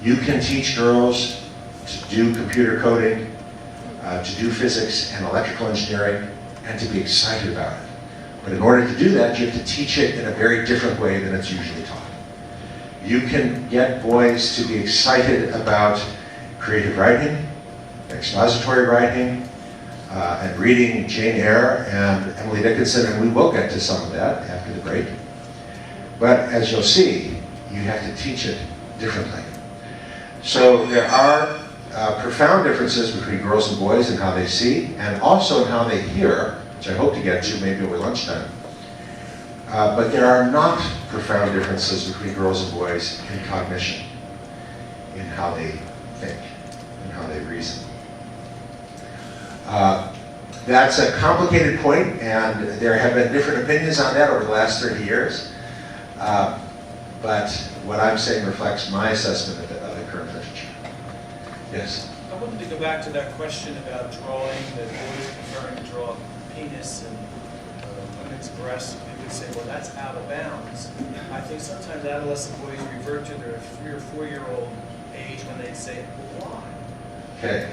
You can teach girls to do computer coding, to do physics and electrical engineering, and to be excited about it. But in order to do that, you have to teach it in a very different way than it's usually taught. You can get boys to be excited about creative writing, expository writing, and reading Jane Eyre and Emily Dickinson, and we will get to some of that after the break. But as you'll see, you have to teach it differently. So there are profound differences between girls and boys in how they see, and also in how they hear, which I hope to get to maybe over lunchtime. But there are not profound differences between girls and boys in cognition, in how they think, and how they reason. That's a complicated point, and there have been different opinions on that over the last 30 years. But what I'm saying reflects my assessment of the current literature. Yes?
I wanted to go back to that question about drawing, that boys preferring to draw penis and women's breasts. People would say, well, that's out of bounds. I think sometimes adolescent boys revert to their 3 or 4 year old age when they'd say, well, why?
Okay.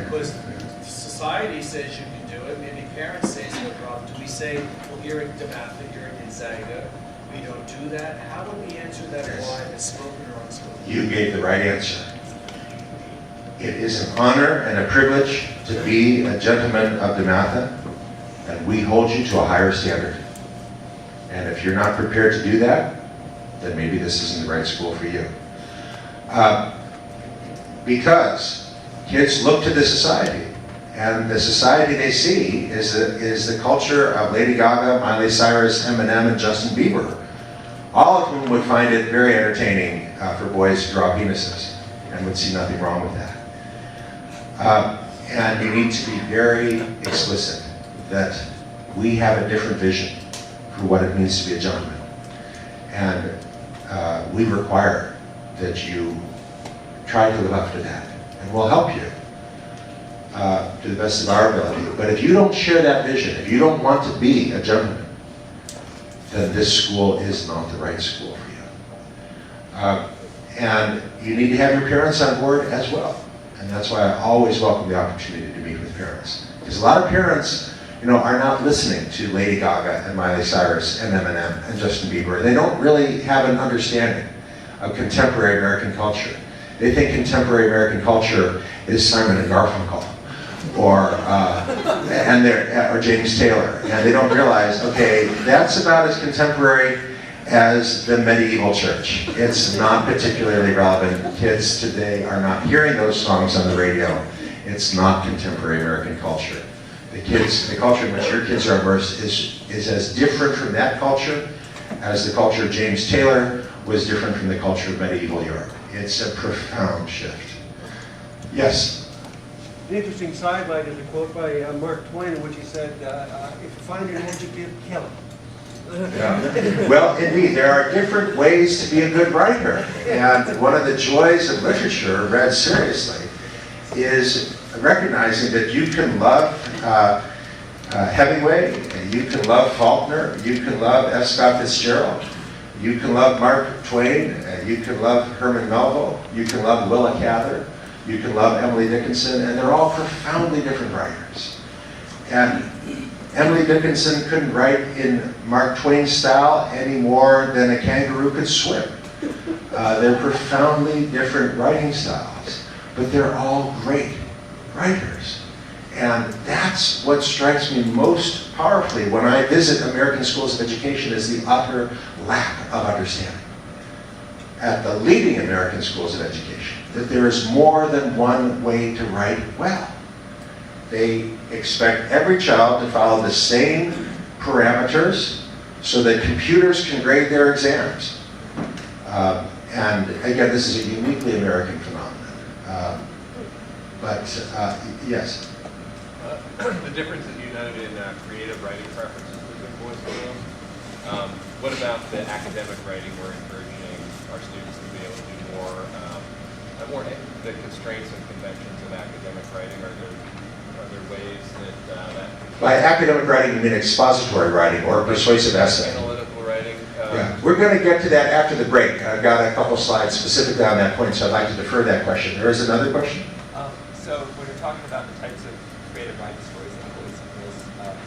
Because society says you can do it, maybe parents say it's no problem. Do we say, well, you're at DeMatha, you're at Gonzaga, we don't do that? How would we answer that why it's spoken or unspoken?
You gave the right answer. It is an honor and a privilege to be a gentleman of DeMatha, and we hold you to a higher standard. And if you're not prepared to do that, then maybe this isn't the right school for you. Because kids look to the society, and the society they see is the culture of Lady Gaga, Miley Cyrus, Eminem, and Justin Bieber, all of whom would find it very entertaining for boys to draw penises and would see nothing wrong with that. And you need to be very explicit that we have a different vision for what it means to be a gentleman. And we require that you try to live up to that. And we'll help you to the best of our ability. But if you don't share that vision, if you don't want to be a gentleman, then this school is not the right school for you. And you need to have your parents on board as well. And that's why I always welcome the opportunity to meet with parents. Because a lot of parents, are not listening to Lady Gaga and Miley Cyrus and Eminem and Justin Bieber. They don't really have an understanding of contemporary American culture. They think contemporary American culture is Simon and Garfunkel or James Taylor. And they don't realize, okay, that's about as contemporary as the medieval church. It's not particularly relevant. Kids today are not hearing those songs on the radio. It's not contemporary American culture. The culture in which your kids are immersed is as different from that culture as the culture of James Taylor was different from the culture of medieval Europe. It's a profound shift. Yes?
An interesting sidelight is a quote by Mark Twain in which he said, if you find an adjective, kill it.
Yeah. Well, indeed, there are different ways to be a good writer. And one of the joys of literature, read seriously, is recognizing that you can love Hemingway, and you can love Faulkner, you can love F. Scott Fitzgerald, you can love Mark Twain, you can love Herman Melville, you can love Willa Cather, you can love Emily Dickinson, and they're all profoundly different writers. And Emily Dickinson couldn't write in Mark Twain's style any more than a kangaroo could swim. They're profoundly different writing styles, but they're all great writers. And that's what strikes me most powerfully when I visit American schools of education is the utter lack of understanding at the leading American schools of education that there is more than one way to write well. They expect every child to follow the same parameters so that computers can grade their exams. And again, this is a uniquely American phenomenon. Yes?
The difference that you noted in creative writing preferences between boys and girls. What about the academic writing? We're encouraging our students to be able to do more the constraints and conventions of academic writing. Are there ways that
By academic writing, you mean expository writing or persuasive essay?
Analytical writing.
Yeah, we're going to get to that after the break. I've got a couple slides specifically on that point, so I'd like to defer that question. There is another question?
So when you're talking about the types of creative writing stories that boys and girls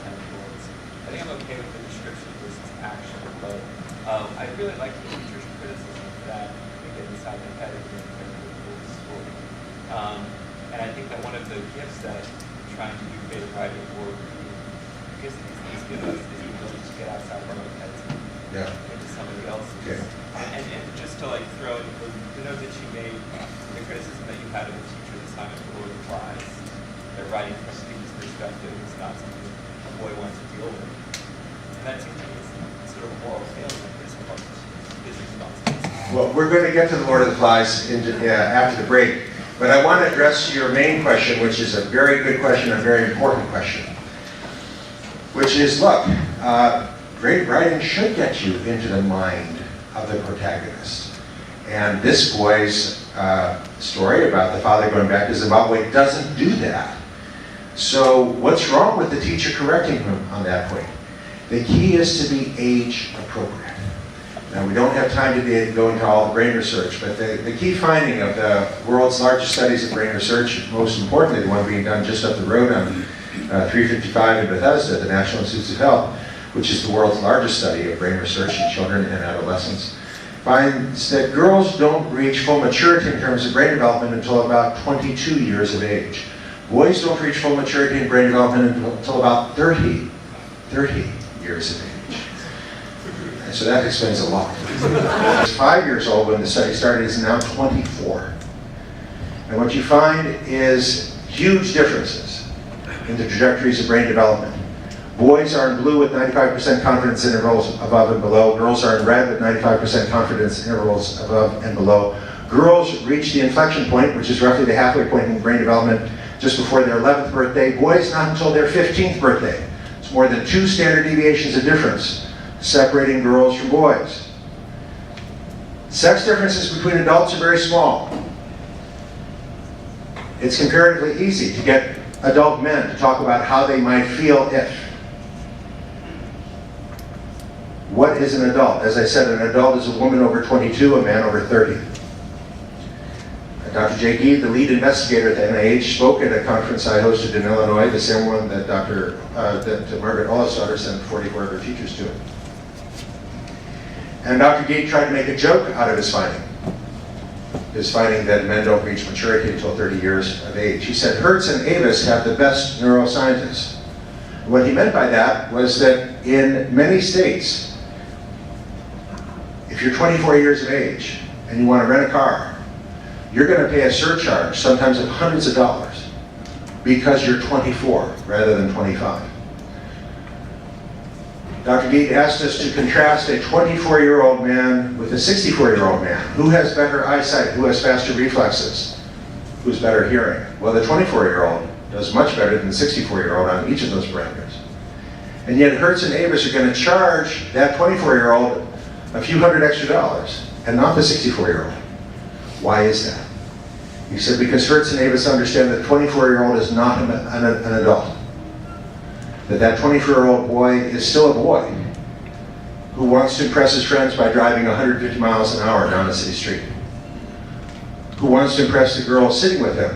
tend towards, I think I'm okay with the really like the teacher's criticism that we get inside the pedigree and the school. And I think that one of the gifts that trying to do creative writing or gifts that these give us is the ability to get outside of our own heads
Yeah.
into somebody else's.
Okay.
And just to like throw in the note that you made, the criticism that you had of the teacher this time at Lord applies. They're writing from a student's perspective. It's not something a boy wants to deal with. And that seems to me is sort of a moral failing on his part, his responsibility.
Well, we're going to get to the Lord of the Flies after the break, but I want to address your main question, which is a very good question, a very important question, which is, look, great writing should get you into the mind of the protagonist. And this boy's story about the father going back to Zimbabwe doesn't do that. So what's wrong with the teacher correcting him on that point? The key is to be age appropriate. Now, we don't have time today to go into all the brain research, but the key finding of the world's largest studies of brain research, most importantly, the one being done just up the road on 355 in Bethesda, the National Institutes of Health, which is the world's largest study of brain research in children and adolescents, finds that girls don't reach full maturity in terms of brain development until about 22 years of age. Boys don't reach full maturity in brain development until about 30 years of age. And so that explains a lot. He was 5 years old when the study started, he's now 24. And what you find is huge differences in the trajectories of brain development. Boys are in blue with 95% confidence intervals above and below. Girls are in red with 95% confidence intervals above and below. Girls reach the inflection point, which is roughly the halfway point in brain development, just before their 11th birthday. Boys, not until their 15th birthday. It's more than 2 standard deviations of difference separating girls from boys. Sex differences between adults are very small. It's comparatively easy to get adult men to talk about how they might feel if. What is an adult? As I said, an adult is a woman over 22, a man over 30. Dr. Jay Gee, the lead investigator at the NIH, spoke at a conference I hosted in Illinois, the same one that Margaret Ollesdottir sent 44 of her teachers to. And Dr. Gee tried to make a joke out of his finding that men don't reach maturity until 30 years of age. He said, Hertz and Avis have the best neuroscientists. What he meant by that was that in many states, if you're 24 years of age and you want to rent a car, you're going to pay a surcharge, sometimes of hundreds of dollars, because you're 24 rather than 25. Dr. Gee asked us to contrast a 24-year-old man with a 64-year-old man. Who has better eyesight? Who has faster reflexes? Who's better hearing? Well, the 24-year-old does much better than the 64-year-old on each of those parameters. And yet Hertz and Avis are going to charge that 24-year-old a few hundred extra dollars, and not the 64-year-old. Why is that? He said, because Hertz and Avis understand that the 24-year-old is not an adult. That 24-year-old boy is still a boy who wants to impress his friends by driving 150 miles an hour down a city street. Who wants to impress the girl sitting with him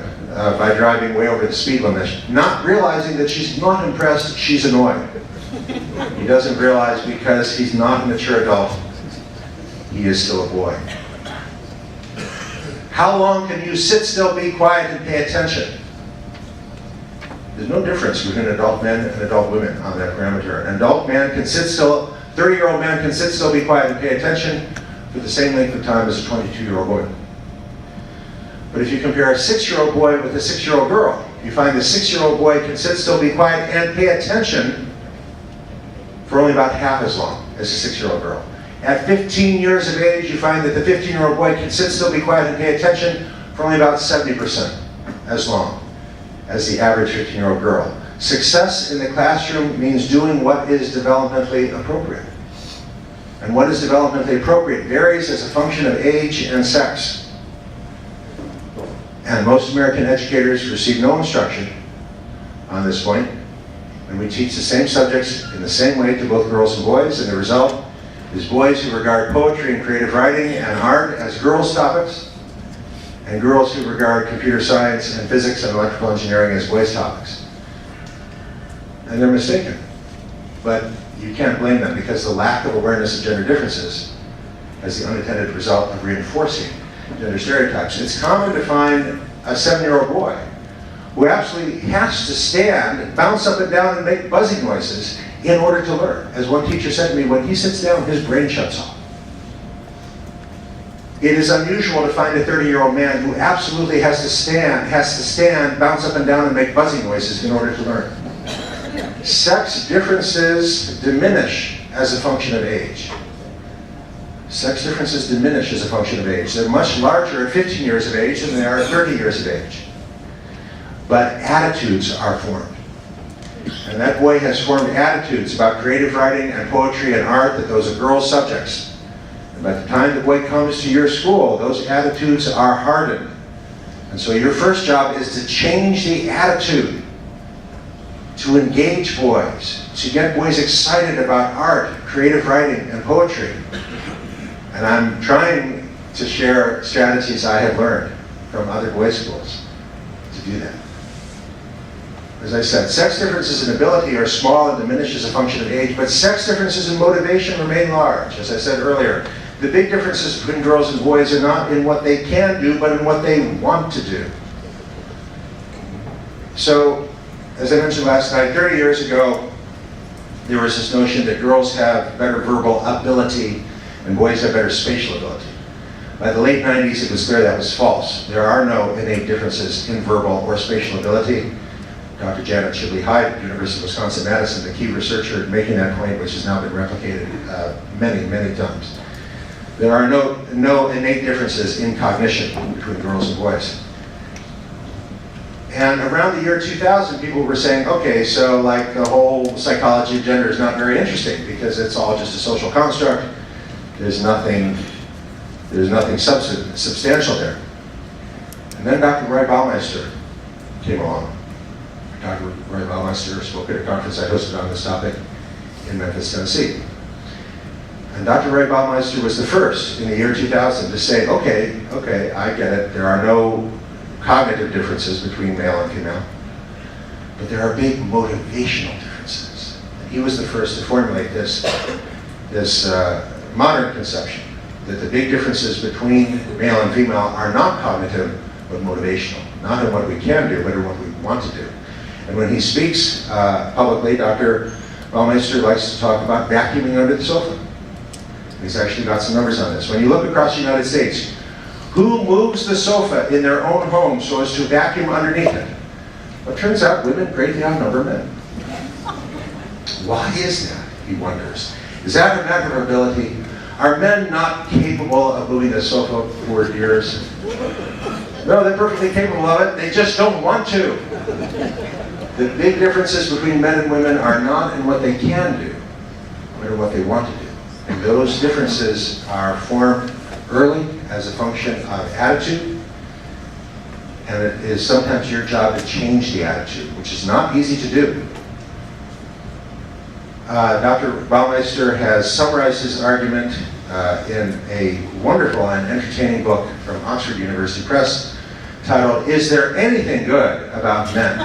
by driving way over the speed limit, not realizing that she's not impressed, she's annoyed. He doesn't realize because he's not a mature adult, he is still a boy. How long can you sit still, be quiet, and pay attention? There's no difference between adult men and adult women on that parameter. An adult man can sit still, 30-year-old man can sit still, be quiet, and pay attention for the same length of time as a 22-year-old woman. But if you compare a 6-year-old boy with a 6-year-old girl, you find the 6-year-old boy can sit still, be quiet, and pay attention for only about half as long as a 6-year-old girl. At 15 years of age, you find that the 15-year-old boy can sit still, be quiet, and pay attention for only about 70% as long as the average 15-year-old girl. Success in the classroom means doing what is developmentally appropriate. And what is developmentally appropriate varies as a function of age and sex. And most American educators receive no instruction on this point. And we teach the same subjects in the same way to both girls and boys, and the result is boys who regard poetry and creative writing and art as girls' topics, and girls who regard computer science and physics and electrical engineering as boys' topics. And they're mistaken. But you can't blame them, because the lack of awareness of gender differences as the unintended result of reinforcing gender stereotypes. It's common to find a 7-year-old boy who absolutely has to stand, bounce up and down, and make buzzing noises in order to learn. As one teacher said to me, when he sits down, his brain shuts off. It is unusual to find a 30-year-old man who absolutely has to stand, bounce up and down, and make buzzing noises in order to learn. Sex differences diminish as a function of age. Sex differences diminish as a function of age. They're much larger at 15 years of age than they are at 30 years of age. But attitudes are formed. And that boy has formed attitudes about creative writing and poetry and art that those are girls' subjects. And by the time the boy comes to your school, those attitudes are hardened. And so your first job is to change the attitude, to engage boys, to get boys excited about art, creative writing, and poetry. And I'm trying to share strategies I have learned from other boys' schools to do that. As I said, sex differences in ability are small and diminish as a function of age, but sex differences in motivation remain large. As I said earlier, the big differences between girls and boys are not in what they can do, but in what they want to do. So, as I mentioned last night, 30 years ago, there was this notion that girls have better verbal ability and boys have better spatial ability. By the late 90s, it was clear that was false. There are no innate differences in verbal or spatial ability. Dr. Janet Shibley Hyde at the University of Wisconsin-Madison, the key researcher making that point, which has now been replicated many, many times. There are no innate differences in cognition between girls and boys. And around the year 2000, people were saying, okay, so like the whole psychology of gender is not very interesting because it's all just a social construct. There's nothing substantial there. And then Dr. Roy Baumeister came along. Dr. Roy Baumeister spoke at a conference I hosted on this topic in Memphis, Tennessee. And Dr. Roy Baumeister was the first in the year 2000 to say, okay, I get it. There are no cognitive differences between male and female, but there are big motivational differences. And he was the first to formulate this modern conception that the big differences between male and female are not cognitive, but motivational. Not in what we can do, but in what we want to do. And when he speaks publicly, Dr. Baumeister likes to talk about vacuuming under the sofa. He's actually got some numbers on this. When you look across the United States, who moves the sofa in their own home so as to vacuum underneath it? Well, it turns out women greatly outnumber men. Why is that, he wonders? Is that a matter of ability? Are men not capable of moving the sofa for years? No, they're perfectly capable of it. They just don't want to. The big differences between men and women are not in what they can do, but in what they want to do. And those differences are formed early as a function of attitude, and it is sometimes your job to change the attitude, which is not easy to do. Dr. Baumeister has summarized his argument in a wonderful and entertaining book from Oxford University Press titled, "Is There Anything Good About Men?"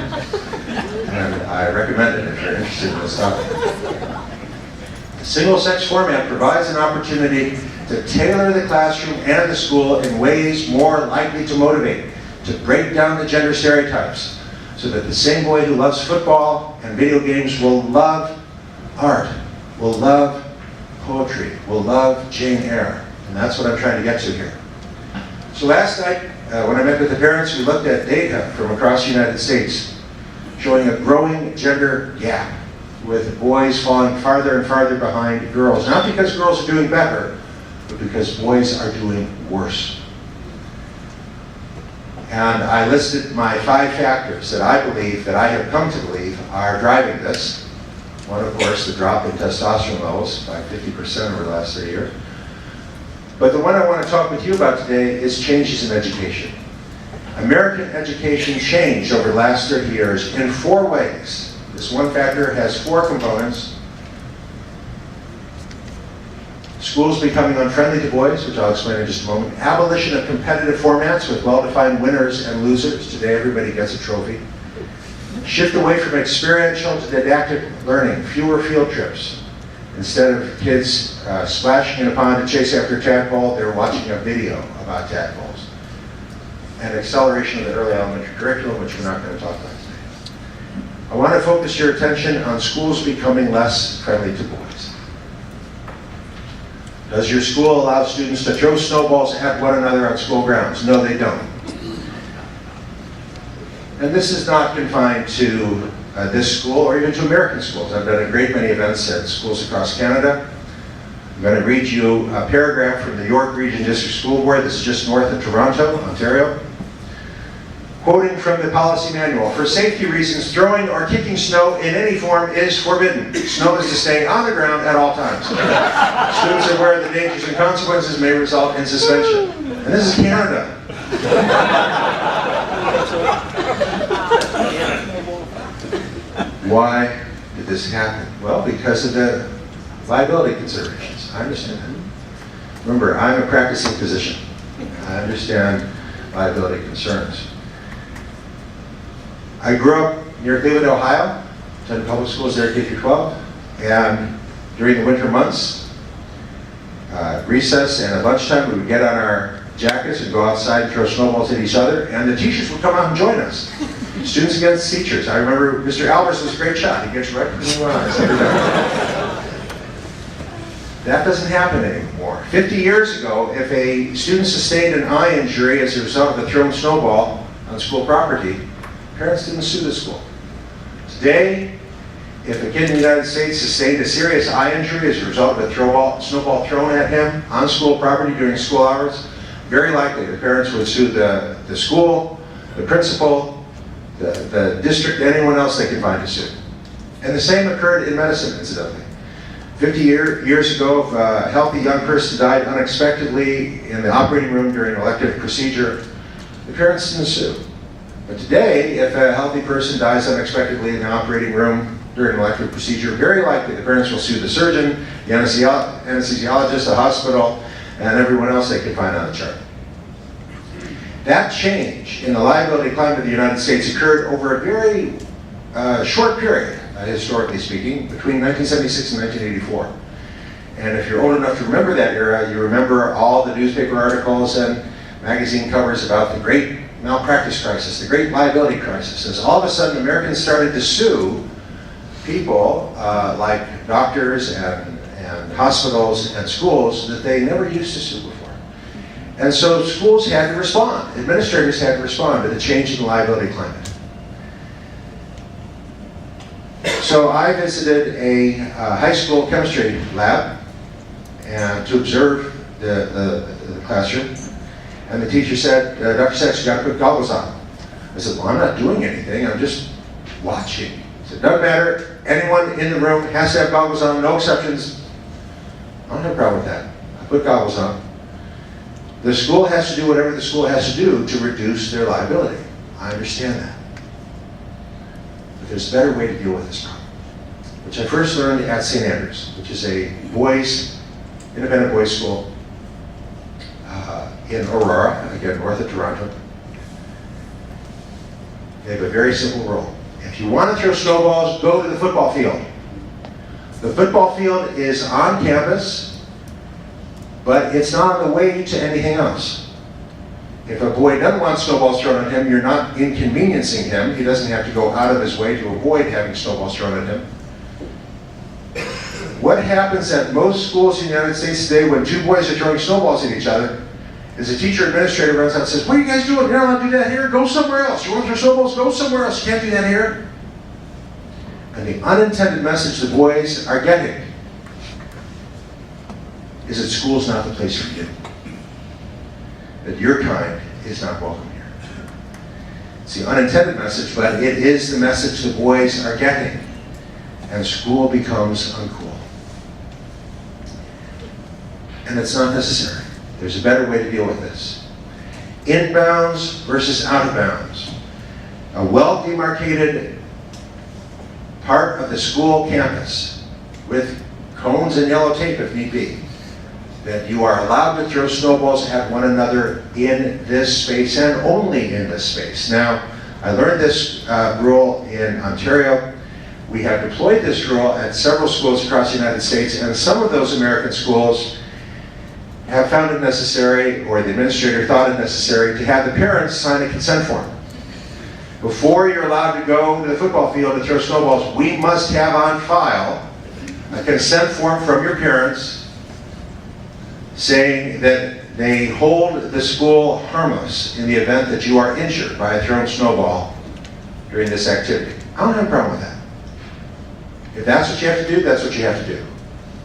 And I recommend it if you're interested in this topic. The single-sex format provides an opportunity to tailor the classroom and the school in ways more likely to motivate, to break down the gender stereotypes, so that the same boy who loves football and video games will love art, will love poetry, will love Jane Eyre. And that's what I'm trying to get to here. So last night, when I met with the parents, we looked at data from across the United States showing a growing gender gap, with boys falling farther and farther behind girls. Not because girls are doing better, but because boys are doing worse. And I listed my 5 factors that I believe, that I have come to believe, are driving this. One, of course, the drop in testosterone levels by 50% over the last 30 years. But the one I want to talk with you about today is changes in education. American education changed over the last 30 years in 4 ways. This one factor has 4 components. Schools becoming unfriendly to boys, which I'll explain in just a moment. Abolition of competitive formats with well-defined winners and losers. Today everybody gets a trophy. Shift away from experiential to didactic learning, fewer field trips. Instead of kids splashing in a pond to chase after a tadpole, they're watching a video about tadpoles. And acceleration of the early elementary curriculum, which we're not going to talk about today. I want to focus your attention on schools becoming less friendly to boys. Does your school allow students to throw snowballs at one another on school grounds? No, they don't. And this is not confined to this school or even to American schools. I've done a great many events at schools across Canada. I'm going to read you a paragraph from the York Region District School Board. This is just north of Toronto, Ontario. Quoting from the policy manual, for safety reasons, throwing or kicking snow in any form is forbidden. Snow is to stay on the ground at all times. Students are aware of the dangers and consequences may result in suspension. And this is Canada. Why did this happen? Well, because of the liability considerations. I understand that. Remember, I'm a practicing physician. I understand liability concerns. I grew up near Cleveland, Ohio, attended public schools there K through 12, and during the winter months, recess and at lunchtime, we would get on our jackets and go outside and throw snowballs at each other, and the teachers would come out and join us. Students against teachers. I remember Mr. Albers was a great shot. He gets right between the eyes every time. That doesn't happen anymore. 50 years ago, if a student sustained an eye injury as a result of a thrown snowball on school property, parents didn't sue the school. Today, if a kid in the United States sustained a serious eye injury as a result of a snowball thrown at him on school property during school hours, very likely the parents would sue the school, the principal, the district, anyone else they could find to sue. And the same occurred in medicine, incidentally. 50 years ago, if a healthy young person died unexpectedly in the operating room during an elective procedure, the parents didn't sue. But today, if a healthy person dies unexpectedly in the operating room during an elective procedure, very likely the parents will sue the surgeon, the anesthesiologist, the hospital, and everyone else they can find on the chart. That change in the liability climate of the United States occurred over a very short period, historically speaking, between 1976 and 1984. And if you're old enough to remember that era, you remember all the newspaper articles and magazine covers about the great malpractice crisis, the great liability crisis. As all of a sudden Americans started to sue people like doctors and hospitals and schools that they never used to sue before. And so schools had to respond, administrators had to respond to the change in the liability climate. So I visited a high school chemistry lab and to observe the classroom. And the teacher said, Dr. Sachs, you gotta put goggles on. I said, well, I'm not doing anything, I'm just watching. He said, doesn't matter, anyone in the room has to have goggles on, no exceptions. I don't have a problem with that. I put goggles on. The school has to do whatever the school has to do to reduce their liability. I understand that. But there's a better way to deal with this problem, which I first learned at St. Andrews, which is a independent boys school in Aurora, again, north of Toronto. They have a very simple rule. If you want to throw snowballs, go to the football field. The football field is on campus, but it's not on the way to anything else. If a boy doesn't want snowballs thrown at him, you're not inconveniencing him. He doesn't have to go out of his way to avoid having snowballs thrown at him. What happens at most schools in the United States today when two boys are throwing snowballs at each other is a teacher administrator runs out and says, what are you guys doing? You're not allowed to do that here. Go somewhere else. You want to throw snowballs? Go somewhere else. You can't do that here. And the unintended message the boys are getting is that school's not the place for you. That your kind is not welcome here. It's the unintended message, but it is the message the boys are getting. And school becomes uncool. And it's not necessary. There's a better way to deal with this. Inbounds versus out of bounds. A well-demarcated part of the school campus with cones and yellow tape if need be, that you are allowed to throw snowballs at one another in this space and only in this space. Now, I learned this rule in Ontario, We have deployed this rule at several schools across the United States, and some of those American schools have found it necessary, or the administrator thought it necessary, to have the parents sign a consent form. Before you're allowed to go to the football field to throw snowballs, we must have on file a consent form from your parents saying that they hold the school harmless in the event that you are injured by a thrown snowball during this activity. I don't have a problem with that. If that's what you have to do, that's what you have to do.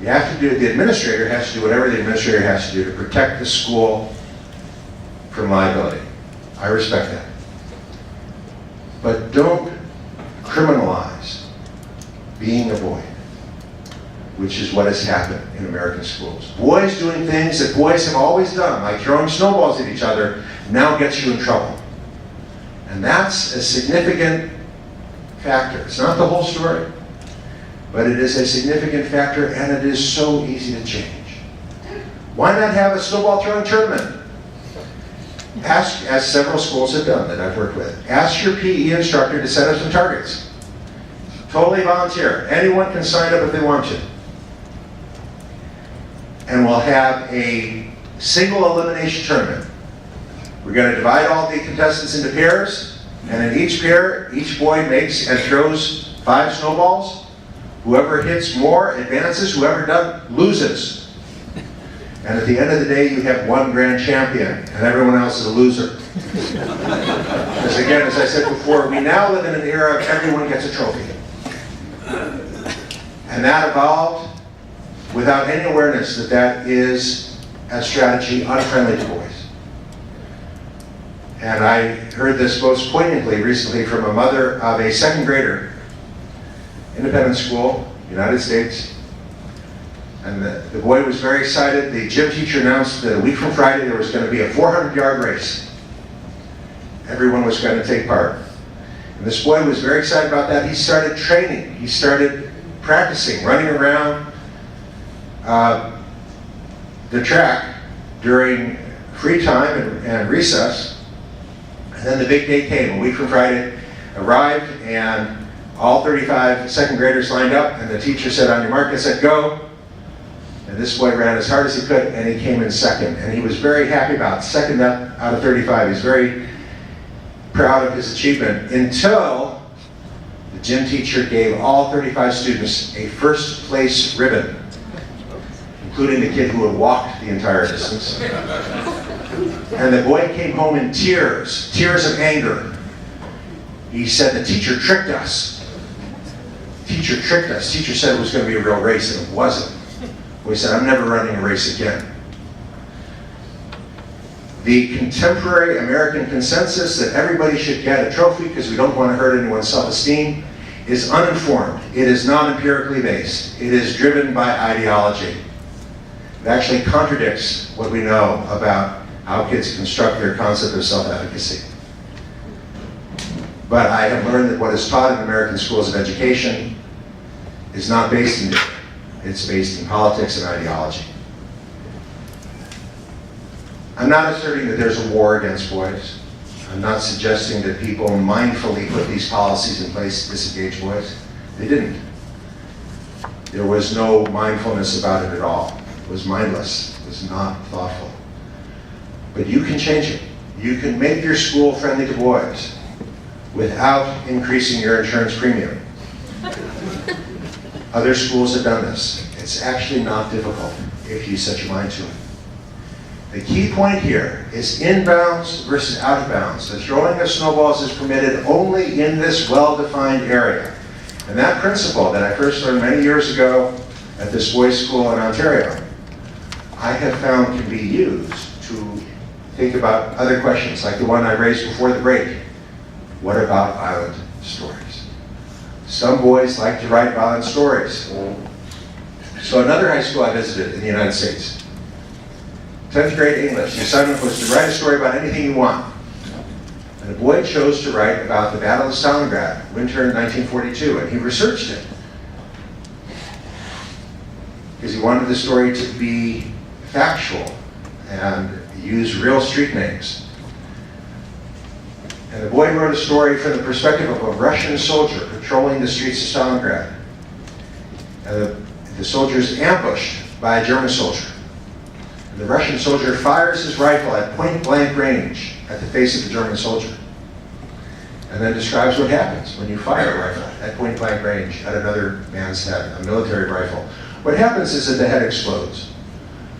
You have to do, the administrator has to do whatever the administrator has to do to protect the school from liability. I respect that. But don't criminalize being a boy, which is what has happened in American schools. Boys doing things that boys have always done, like throwing snowballs at each other, now gets you in trouble. And that's a significant factor. It's not the whole story, but it is a significant factor, and it is so easy to change. Why not have a snowball throwing tournament? Ask, as several schools have done that I've worked with, ask your PE instructor to set up some targets. Totally volunteer. Anyone can sign up if they want to. And we'll have a single elimination tournament. We're going to divide all the contestants into pairs, and in each pair, each boy makes and throws 5 snowballs. Whoever hits more advances, whoever doesn't loses. And at the end of the day, you have one grand champion, and everyone else is a loser. Because again, as I said before, we now live in an era of everyone gets a trophy. And that evolved without any awareness that that is a strategy unfriendly to boys. And I heard this most poignantly recently from a mother of a 2nd grader, independent school, United States. And the boy was very excited. The gym teacher announced that a week from Friday there was going to be a 400-yard race. Everyone was going to take part. And this boy was very excited about that. He started training. He started practicing, running around the track during free time and recess. And then the big day came. A week from Friday arrived, and all 35 2nd graders lined up, and the teacher said, "On your mark," and said, "Go." And this boy ran as hard as he could, and he came in 2nd. And he was very happy about it. 2nd up out of 35. He's very proud of his achievement until the gym teacher gave all 35 students a 1st place ribbon, including the kid who had walked the entire distance. And the boy came home in tears of anger. He said, "The teacher tricked us. Teacher tricked us. Teacher said it was going to be a real race, and it wasn't." He said, "I'm never running a race again." The contemporary American consensus that everybody should get a trophy because we don't want to hurt anyone's self-esteem is uninformed. It is not empirically based. It is driven by ideology. It actually contradicts what we know about how kids construct their concept of self-efficacy. But I have learned that what is taught in American schools of education is not based in it. It's based in politics and ideology. I'm not asserting that there's a war against boys. I'm not suggesting that people mindfully put these policies in place to disengage boys. They didn't. There was no mindfulness about it at all. It was mindless. It was not thoughtful. But you can change it. You can make your school friendly to boys without increasing your insurance premium. Other schools have done this. It's actually not difficult if you set your mind to it. The key point here is inbounds versus out of bounds. The throwing of snowballs is permitted only in this well-defined area. And that principle that I first learned many years ago at this boys' school in Ontario, I have found can be used to think about other questions, like the one I raised before the break. What about violent stories? Some boys like to write violent stories. So another high school I visited in the United States, 10th grade English, the assignment was to write a story about anything you want. And the boy chose to write about the Battle of Stalingrad, winter in 1942, and he researched it. Because he wanted the story to be factual and use real street names. And the boy wrote a story from the perspective of a Russian soldier patrolling the streets of Stalingrad. And the soldier is ambushed by a German soldier. And the Russian soldier fires his rifle at point-blank range at the face of the German soldier. And then describes what happens when you fire a rifle at point-blank range at another man's head, a military rifle. What happens is that the head explodes.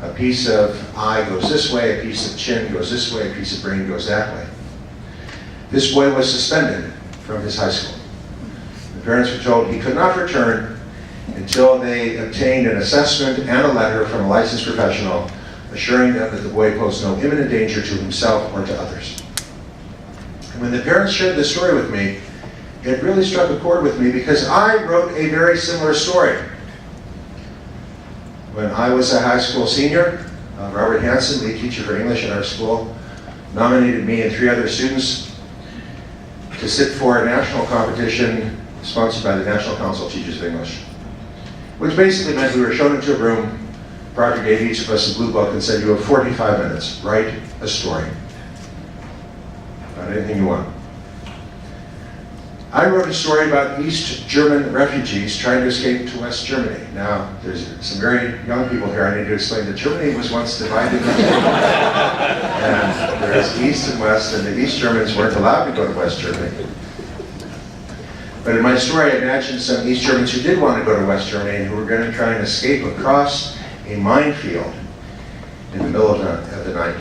A piece of eye goes this way, a piece of chin goes this way, a piece of brain goes that way. This boy was suspended from his high school. The parents were told he could not return until they obtained an assessment and a letter from a licensed professional assuring them that the boy posed no imminent danger to himself or to others. And when the parents shared this story with me, it really struck a chord with me because I wrote a very similar story. When I was a high school senior, Robert Hansen, lead teacher for English at our school, nominated me and 3 other students to sit for a national competition sponsored by the National Council of Teachers of English, which basically meant we were shown into a room. Project gave each of us a blue book and said, you have 45 minutes, write a story. About anything you want. I wrote a story about East German refugees trying to escape to West Germany. Now, there's some very young people here. I need to explain that Germany was once divided into two. And there's East and West, and the East Germans weren't allowed to go to West Germany. But in my story, I imagined some East Germans who did want to go to West Germany and who were going to try and escape across a minefield in the middle of the night.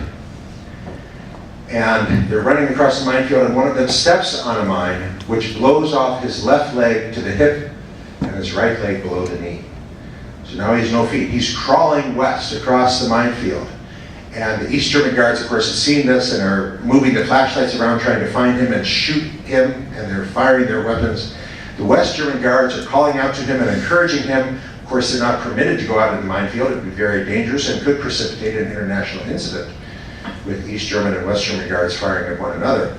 And they're running across the minefield, and one of them steps on a mine, which blows off his left leg to the hip and his right leg below the knee. So now he has no feet. He's crawling west across the minefield. And the East German guards, of course, have seen this and are moving the flashlights around trying to find him and shoot him, and they're firing their weapons. The West German guards are calling out to him and encouraging him. Of course, they're not permitted to go out in the minefield. It would be very dangerous and could precipitate an international incident with East German and West German guards firing at one another.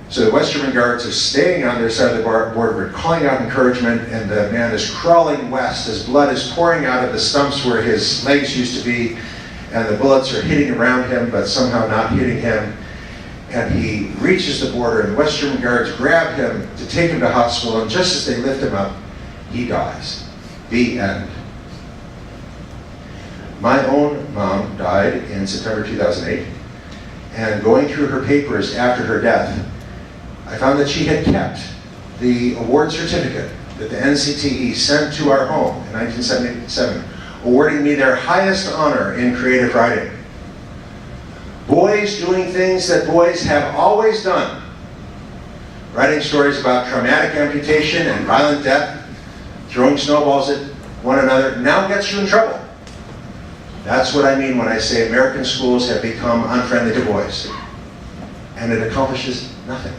So the West German guards are staying on their side of the border, calling out encouragement, and the man is crawling west. His blood is pouring out of the stumps where his legs used to be, and the bullets are hitting around him, but somehow not hitting him. And he reaches the border, and the West German guards grab him to take him to hospital, and just as they lift him up, he dies. The end. My own mom died in September 2008, and going through her papers after her death, I found that she had kept the award certificate that the NCTE sent to our home in 1977, awarding me their highest honor in creative writing. Boys doing things that boys have always done. Writing stories about traumatic amputation and violent death, throwing snowballs at one another, now gets you in trouble. That's what I mean when I say American schools have become unfriendly to boys. And it accomplishes nothing.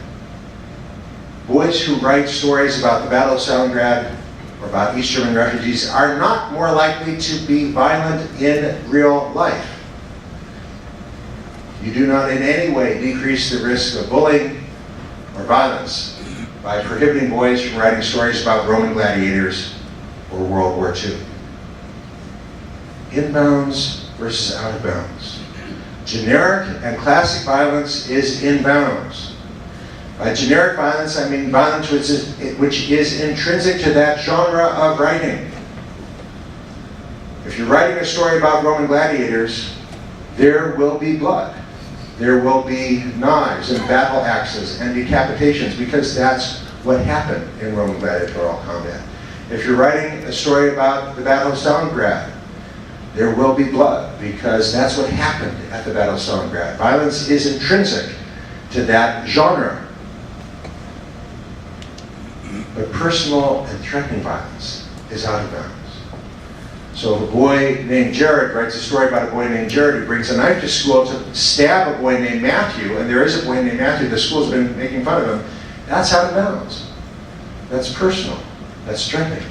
Boys who write stories about the Battle of Stalingrad or about East German refugees are not more likely to be violent in real life. You do not in any way decrease the risk of bullying or violence by prohibiting boys from writing stories about Roman gladiators or World War II. Inbounds versus out of bounds. Generic and classic violence is in bounds. By generic violence, I mean violence which is intrinsic to that genre of writing. If you're writing a story about Roman gladiators, there will be blood. There will be knives and battle axes and decapitations, because that's what happened in Roman gladiatorial combat. If you're writing a story about the Battle of Stalingrad, there will be blood, because that's what happened at the Battle of Stalingrad. Violence is intrinsic to that genre. But personal and threatening violence is out of bounds. So if a boy named Jared writes a story about a boy named Jared who brings a knife to school to stab a boy named Matthew, and there is a boy named Matthew, the school's been making fun of him, that's out of bounds. That's personal. That's threatening.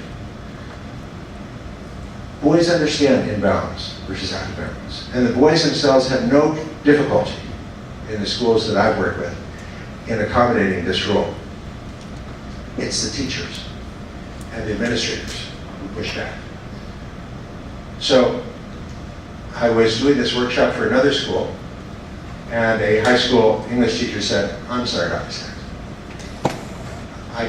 Boys understand in bounds versus out of bounds. And the boys themselves have no difficulty in the schools that I've worked with in accommodating this rule. It's the teachers and the administrators who push back. So I was doing this workshop for another school, And a high school English teacher said, "I'm sorry, Dr. Sachs. I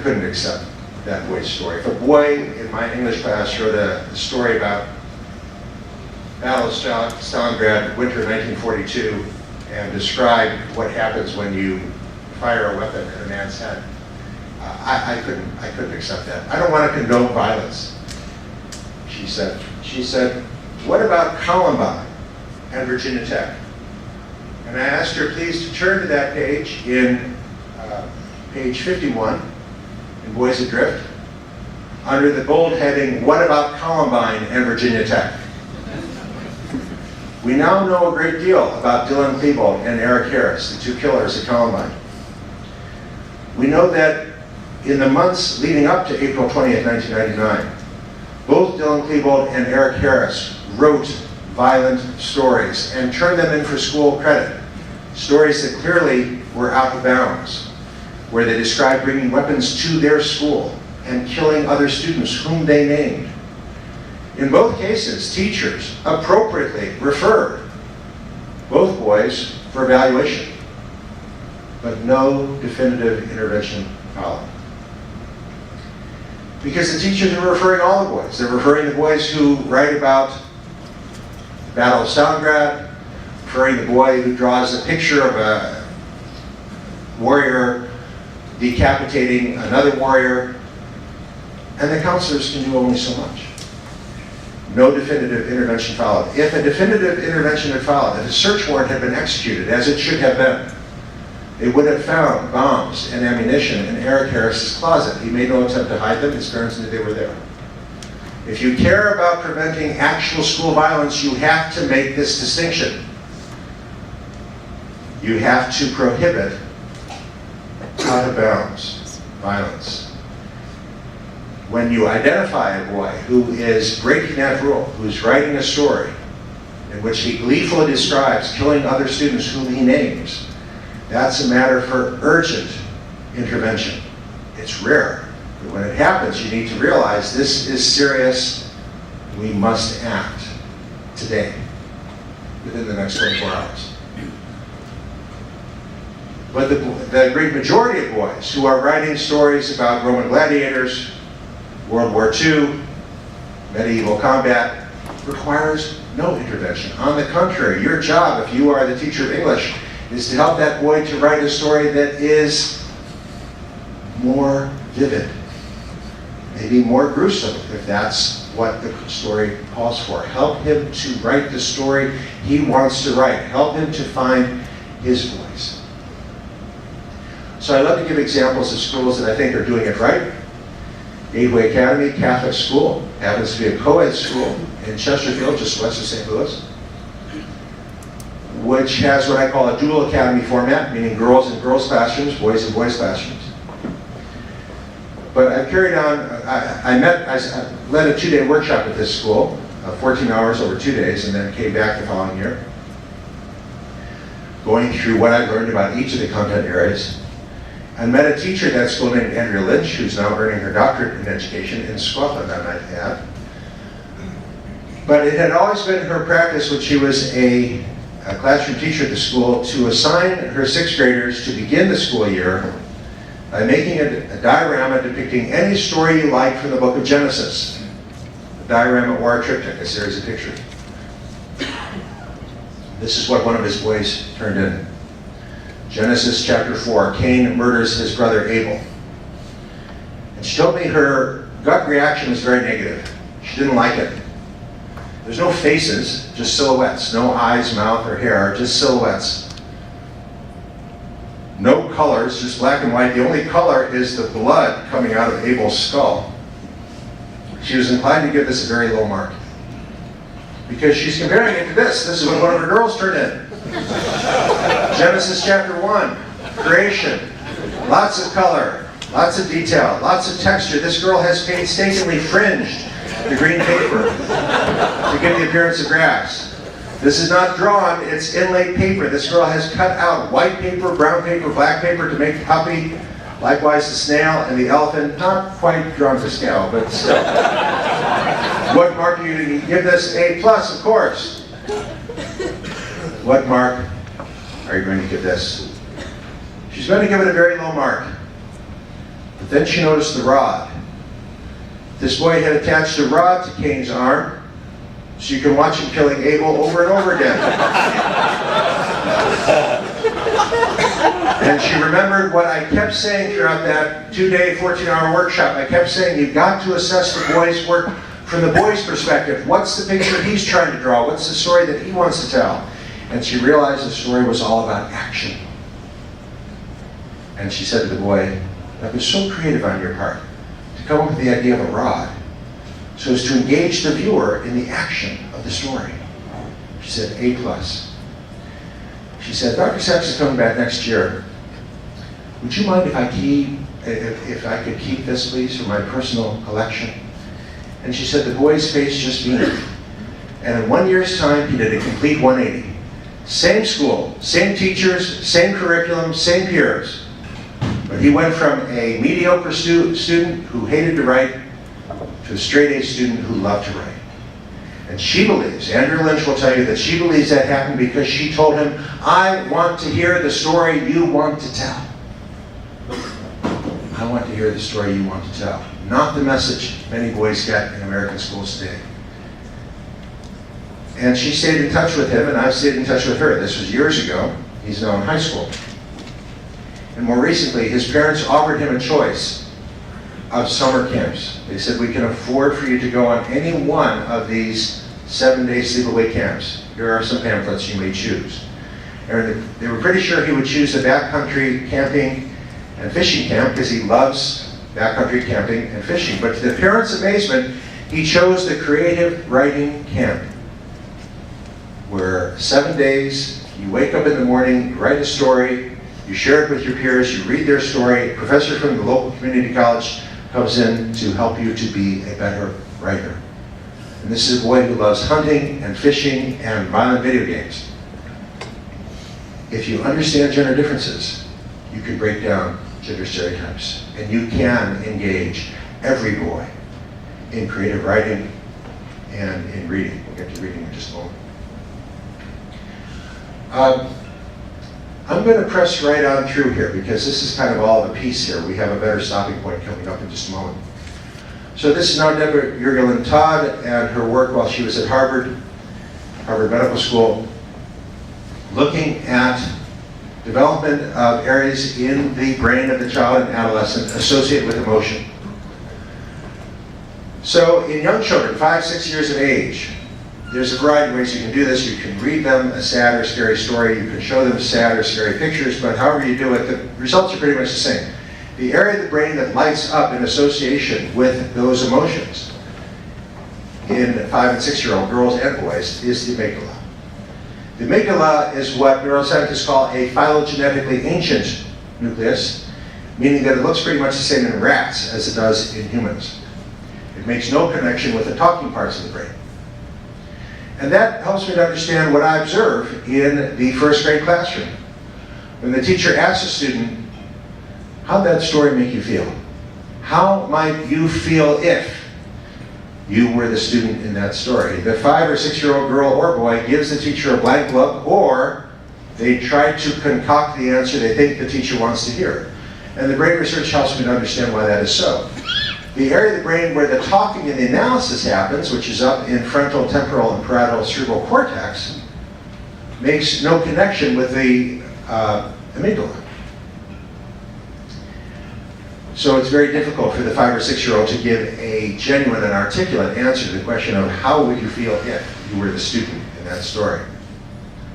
couldn't accept that boy's story. If a boy in my English class wrote a story about Battle of Stalingrad, winter 1942, and described what happens when you fire a weapon at a man's head, I couldn't accept that. I don't want to condone violence," she said. She said, "What about Columbine and Virginia Tech?" And I asked her please to turn to that page in page 51 in Boys Adrift, under the bold heading, "What about Columbine and Virginia Tech?" We now know a great deal about Dylan Klebold and Eric Harris, the two killers at Columbine. We know that in the months leading up to April 20th, 1999, both Dylan Klebold and Eric Harris wrote violent stories and turned them in for school credit. Stories that clearly were out of bounds, where they described bringing weapons to their school and killing other students whom they named. In both cases, teachers appropriately referred both boys for evaluation, but no definitive intervention followed. Because the teachers are referring all the boys. They're referring the boys who write about the Battle of Stalingrad, referring the boy who draws a picture of a warrior decapitating another warrior, and the counselors can do only so much. No definitive intervention followed. If a definitive intervention had followed, if a search warrant had been executed, as it should have been, they would have found bombs and ammunition in Eric Harris's closet. He made no attempt to hide them. His parents knew they were there. If you care about preventing actual school violence, you have to make this distinction. You have to prohibit out of bounds violence. When you identify a boy who is breaking that rule, who's writing a story in which he gleefully describes killing other students whom he names, that's a matter for urgent intervention. It's rare, but when it happens, you need to realize this is serious. We must act today, within the next 24 hours. But the great majority of boys who are writing stories about Roman gladiators, World War II, medieval combat, requires no intervention. On the contrary, your job, if you are the teacher of English, is to help that boy to write a story that is more vivid, maybe more gruesome, if that's what the story calls for. Help him to write the story he wants to write. Help him to find his voice. So I love to give examples of schools that I think are doing it right. Gateway Academy Catholic School happens to be a co-ed school in Chesterfield, just west of St. Louis, which has what I call a dual academy format, meaning girls in girls' classrooms, boys in boys' classrooms. But I've carried on, I led a 2-day workshop at this school, 14 hours over 2 days, and then came back the following year, going through what I've learned about each of the content areas. I met a teacher at that school named Andrea Lynch, who's now earning her doctorate in education in Scotland, I might add. But it had always been her practice when she was a classroom teacher at the school to assign her 6th graders to begin the school year by making a diorama depicting any story you like from the book of Genesis. A diorama or a triptych, a series of pictures. This is what one of his boys turned in. Genesis chapter 4, Cain murders his brother Abel. And she told me her gut reaction was very negative. She didn't like it. There's no faces, just silhouettes. No eyes, mouth, or hair, just silhouettes. No colors, just black and white. The only color is the blood coming out of Abel's skull. She was inclined to give this a very low mark, because she's comparing it to this. This is what one of her girls turned in. Genesis chapter 1, creation. Lots of color, lots of detail, lots of texture. This girl has painstakingly fringed the green paper to give the appearance of grass. This is not drawn, it's inlaid paper. This girl has cut out white paper, brown paper, black paper to make the puppy. Likewise the snail and the elephant, not quite drawn to scale, but still. What mark do you give this? A+, of course. What mark are you going to give this? She's going to give it a very low mark. But then she noticed the rod. This boy had attached a rod to Cain's arm, so you can watch him killing Abel over and over again. And she remembered what I kept saying throughout that 2-day, 14-hour workshop. I kept saying, you've got to assess the boy's work from the boy's perspective. What's the picture he's trying to draw? What's the story that he wants to tell? And she realized the story was all about action. And she said to the boy, that was so creative on your part, to come up with the idea of a rod, so as to engage the viewer in the action of the story. She said, A+. She said, Dr. Sachs is coming back next year. Would you mind if I could keep this, please, for my personal collection? And she said, the boy's face just beamed. And in 1 year's time, he did a complete 180. Same school, same teachers, same curriculum, same peers. But he went from a mediocre student who hated to write to a straight-A student who loved to write. And she believes, Andrew Lynch will tell you that she believes that happened because she told him, I want to hear the story you want to tell. I want to hear the story you want to tell. Not the message many boys get in American schools today. And she stayed in touch with him, and I stayed in touch with her. This was years ago. He's now in high school. And more recently, his parents offered him a choice of summer camps. They said, we can afford for you to go on any one of these 7-day sleepaway camps. Here are some pamphlets you may choose. And they were pretty sure he would choose the backcountry camping and fishing camp because he loves backcountry camping and fishing. But to the parents' amazement, he chose the creative writing camp, where 7 days, you wake up in the morning, you write a story, you share it with your peers, you read their story. A professor from the local community college comes in to help you to be a better writer. And this is a boy who loves hunting and fishing and violent video games. If you understand gender differences, you can break down gender stereotypes. And you can engage every boy in creative writing and in reading. We'll get to reading in just a moment. I'm going to press right on through here because this is kind of all of a piece here. We have a better stopping point coming up in just a moment. So this is now Deborah Jurgelin Todd and her work while she was at Harvard Medical School, looking at development of areas in the brain of the child and adolescent associated with emotion. So in young children, 5, 6 years of age, there's a variety of ways you can do this. You can read them a sad or scary story. You can show them sad or scary pictures, but however you do it, the results are pretty much the same. The area of the brain that lights up in association with those emotions in 5 and 6-year-old girls and boys is the amygdala. The amygdala is what neuroscientists call a phylogenetically ancient nucleus, meaning that it looks pretty much the same in rats as it does in humans. It makes no connection with the talking parts of the brain. And that helps me to understand what I observe in the first grade classroom. When the teacher asks a student, how'd that story make you feel? How might you feel if you were the student in that story? The 5 or 6-year-old girl or boy gives the teacher a blank look, or they try to concoct the answer they think the teacher wants to hear. And the brain research helps me to understand why that is so. The area of the brain where the talking and the analysis happens, which is up in frontal, temporal, and parietal cerebral cortex, makes no connection with the amygdala. So it's very difficult for the 5 or 6-year-old to give a genuine and articulate answer to the question of how would you feel if you were the student in that story.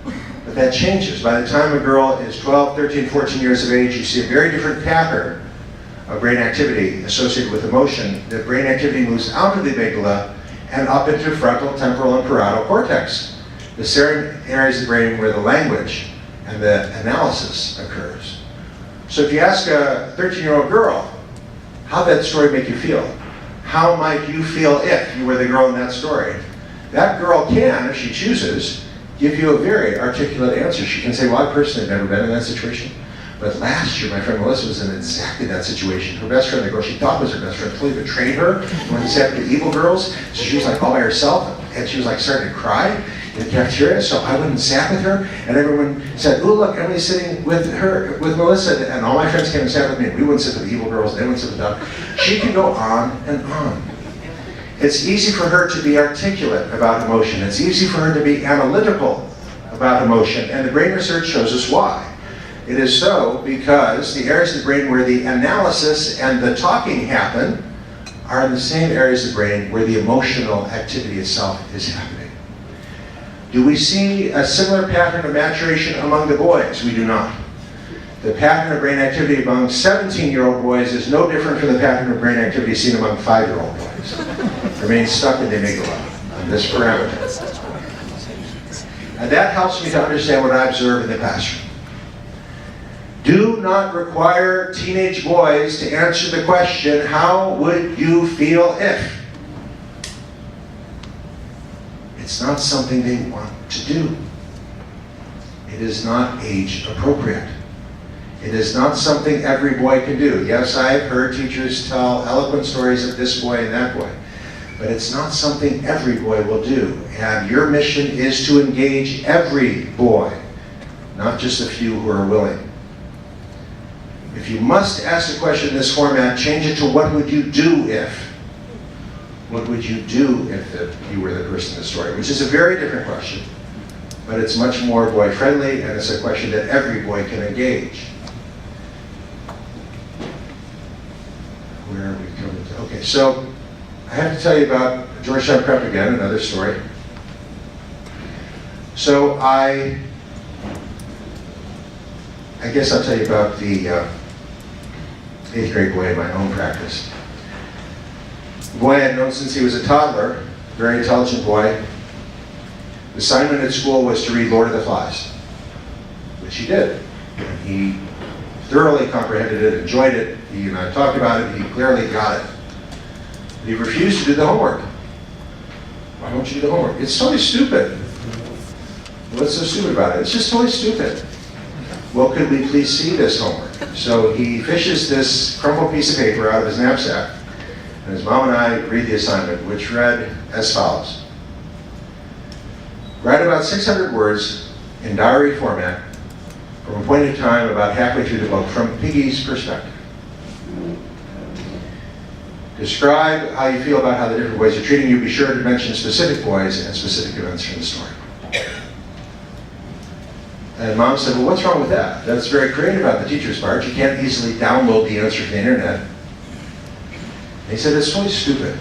But that changes. By the time a girl is 12, 13, 14 years of age, you see a very different pattern of brain activity associated with emotion. The brain activity moves out of the amygdala and up into frontal, temporal, and parietal cortex, the same areas of the brain where the language and the analysis occurs. So if you ask a 13-year-old girl, how'd that story make you feel? How might you feel if you were the girl in that story? That girl can, if she chooses, give you a very articulate answer. She can say, well, I personally have never been in that situation. But last year, my friend Melissa was in exactly that situation. Her best friend, the girl she thought was her best friend, totally betrayed her and went to set up the evil girls. So she was like all by herself, and she was like starting to cry. in the cafeteria, so I went and sat with her, and everyone said, "Oh, look, Emily's sitting with her, with Melissa," and all my friends came and sat with me, and we wouldn't sit with the evil girls, and they wouldn't sit with Doug. She can go on and on. It's easy for her to be articulate about emotion. It's easy for her to be analytical about emotion, and the brain research shows us why. It is so because the areas of the brain where the analysis and the talking happen are in the same areas of the brain where the emotional activity itself is happening. Do we see a similar pattern of maturation among the boys? We do not. The pattern of brain activity among 17-year-old boys is no different from the pattern of brain activity seen among 5-year-old boys. Remain stuck in the amygdala on this parameter. And that helps me to understand what I observe in the classroom. Do not require teenage boys to answer the question, how would you feel if? It's not something they want to do. It is not age appropriate. It is not something every boy can do. Yes, I have heard teachers tell eloquent stories of this boy and that boy, but it's not something every boy will do. And your mission is to engage every boy, not just a few who are willing. If you must ask the question in this format, change it to what would you do if? What would you do if you were the person in the story? Which is a very different question, but it's much more boy-friendly, and it's a question that every boy can engage. Where are we coming to? Okay, so I have to tell you about Georgetown Prep again, another story. So I guess I'll tell you about the 8th grade boy in my own practice. The boy I had known since he was a toddler, very intelligent boy. The assignment at school was to read Lord of the Flies, which he did. And he thoroughly comprehended it, enjoyed it. He and I talked about it, he clearly got it. But he refused to do the homework. Why don't you do the homework? It's totally stupid. What's so stupid about it? It's just totally stupid. Well, could we please see this homework? So he fishes this crumpled piece of paper out of his knapsack, and his mom and I read the assignment, which read as follows. Write about 600 words in diary format from a point in time about halfway through the book from Piggy's perspective. Describe how you feel about how the different boys are treating you. Be sure to mention specific boys and specific events from the story. And Mom said, well, what's wrong with that? That's very creative on the teacher's part. You can't easily download the answer from the internet. And he said, it's totally stupid.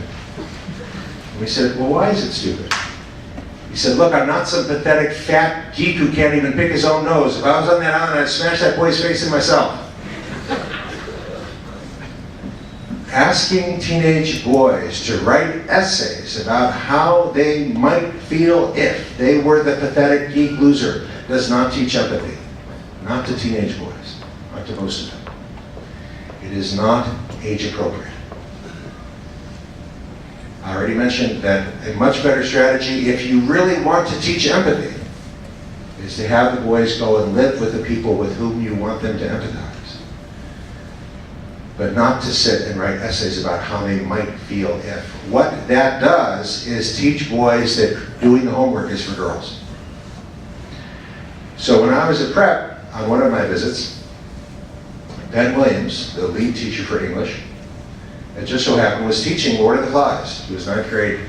And we said, well, why is it stupid? He said, look, I'm not some pathetic fat geek who can't even pick his own nose. If I was on that island, I'd smash that boy's face in myself. Asking teenage boys to write essays about how they might feel if they were the pathetic geek loser does not teach empathy. Not to teenage boys, not to most of them. It is not age appropriate. I already mentioned that a much better strategy, if you really want to teach empathy, is to have the boys go and live with the people with whom you want them to empathize. But not to sit and write essays about how they might feel if. What that does is teach boys that doing the homework is for girls. So when I was at prep, on one of my visits, Ben Williams, the lead teacher for English, it just so happened was teaching Lord of the Flies to his 9th grade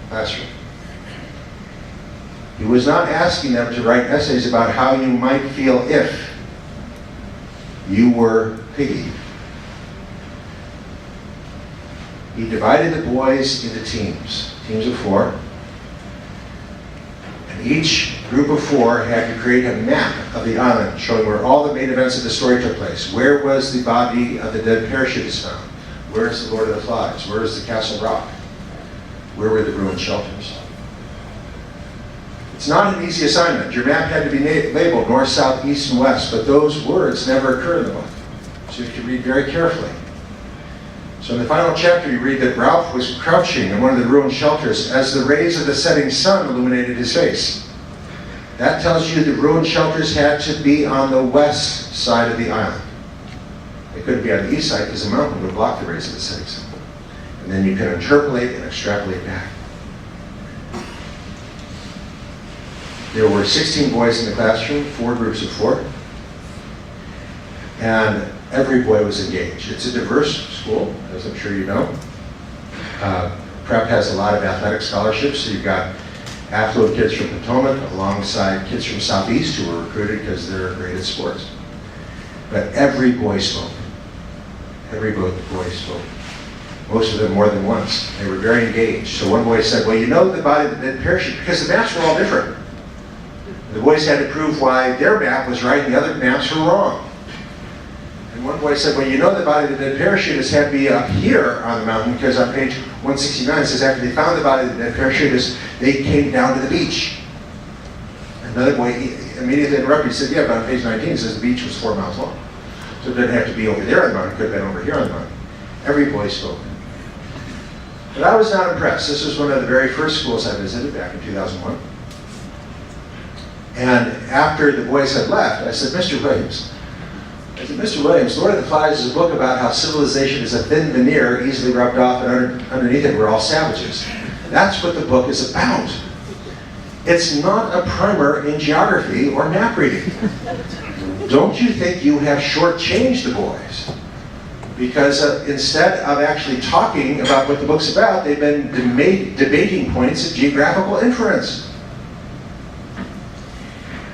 classroom. He was not asking them to write essays about how you might feel if you were Piggy. He divided the boys into teams of 4. And each group of 4 had to create a map of the island showing where all the main events of the story took place. Where was the body of the dead parachutist found? Where is the Lord of the Flies? Where is the Castle Rock? Where were the ruined shelters? It's not an easy assignment. Your map had to be labeled north, south, east, and west, but those words never occur in the book. So you have to read very carefully. So in the final chapter, you read that Ralph was crouching in one of the ruined shelters as the rays of the setting sun illuminated his face. That tells you the ruined shelters had to be on the west side of the island. They couldn't be on the east side because the mountain would block the rays of the setting sun. And then you can interpolate and extrapolate back. There were 16 boys in the classroom, 4 groups of 4. And every boy was engaged. It's a diverse school, as I'm sure you know. Prep has a lot of athletic scholarships, so you've got affluent kids from Potomac alongside kids from Southeast who were recruited because they're great at sports. But every boy spoke. Every boy spoke. Most of them more than once. They were very engaged. So one boy said, well, you know the body that did parachute, because the maps were all different. The boys had to prove why their map was right and the other maps were wrong. And one boy said, well, you know the body that did parachutists had to be up here on the mountain, because on page 169 it says after they found the body that did parachutists, they came down to the beach. Another boy immediately interrupted. He said, yeah, but on page 19 it says the beach was 4 miles long. So it didn't have to be over there on the mountain, it could have been over here on the mountain. Every boy spoke. But I was not impressed. This was one of the very first schools I visited back in 2001. And after the boys had left, I said, Mr. Williams, Lord of the Flies is a book about how civilization is a thin veneer easily rubbed off, and underneath it we're all savages. That's what the book is about. It's not a primer in geography or map reading. Don't you think you have shortchanged the boys? Because instead of actually talking about what the book's about, they've been debating points of geographical inference.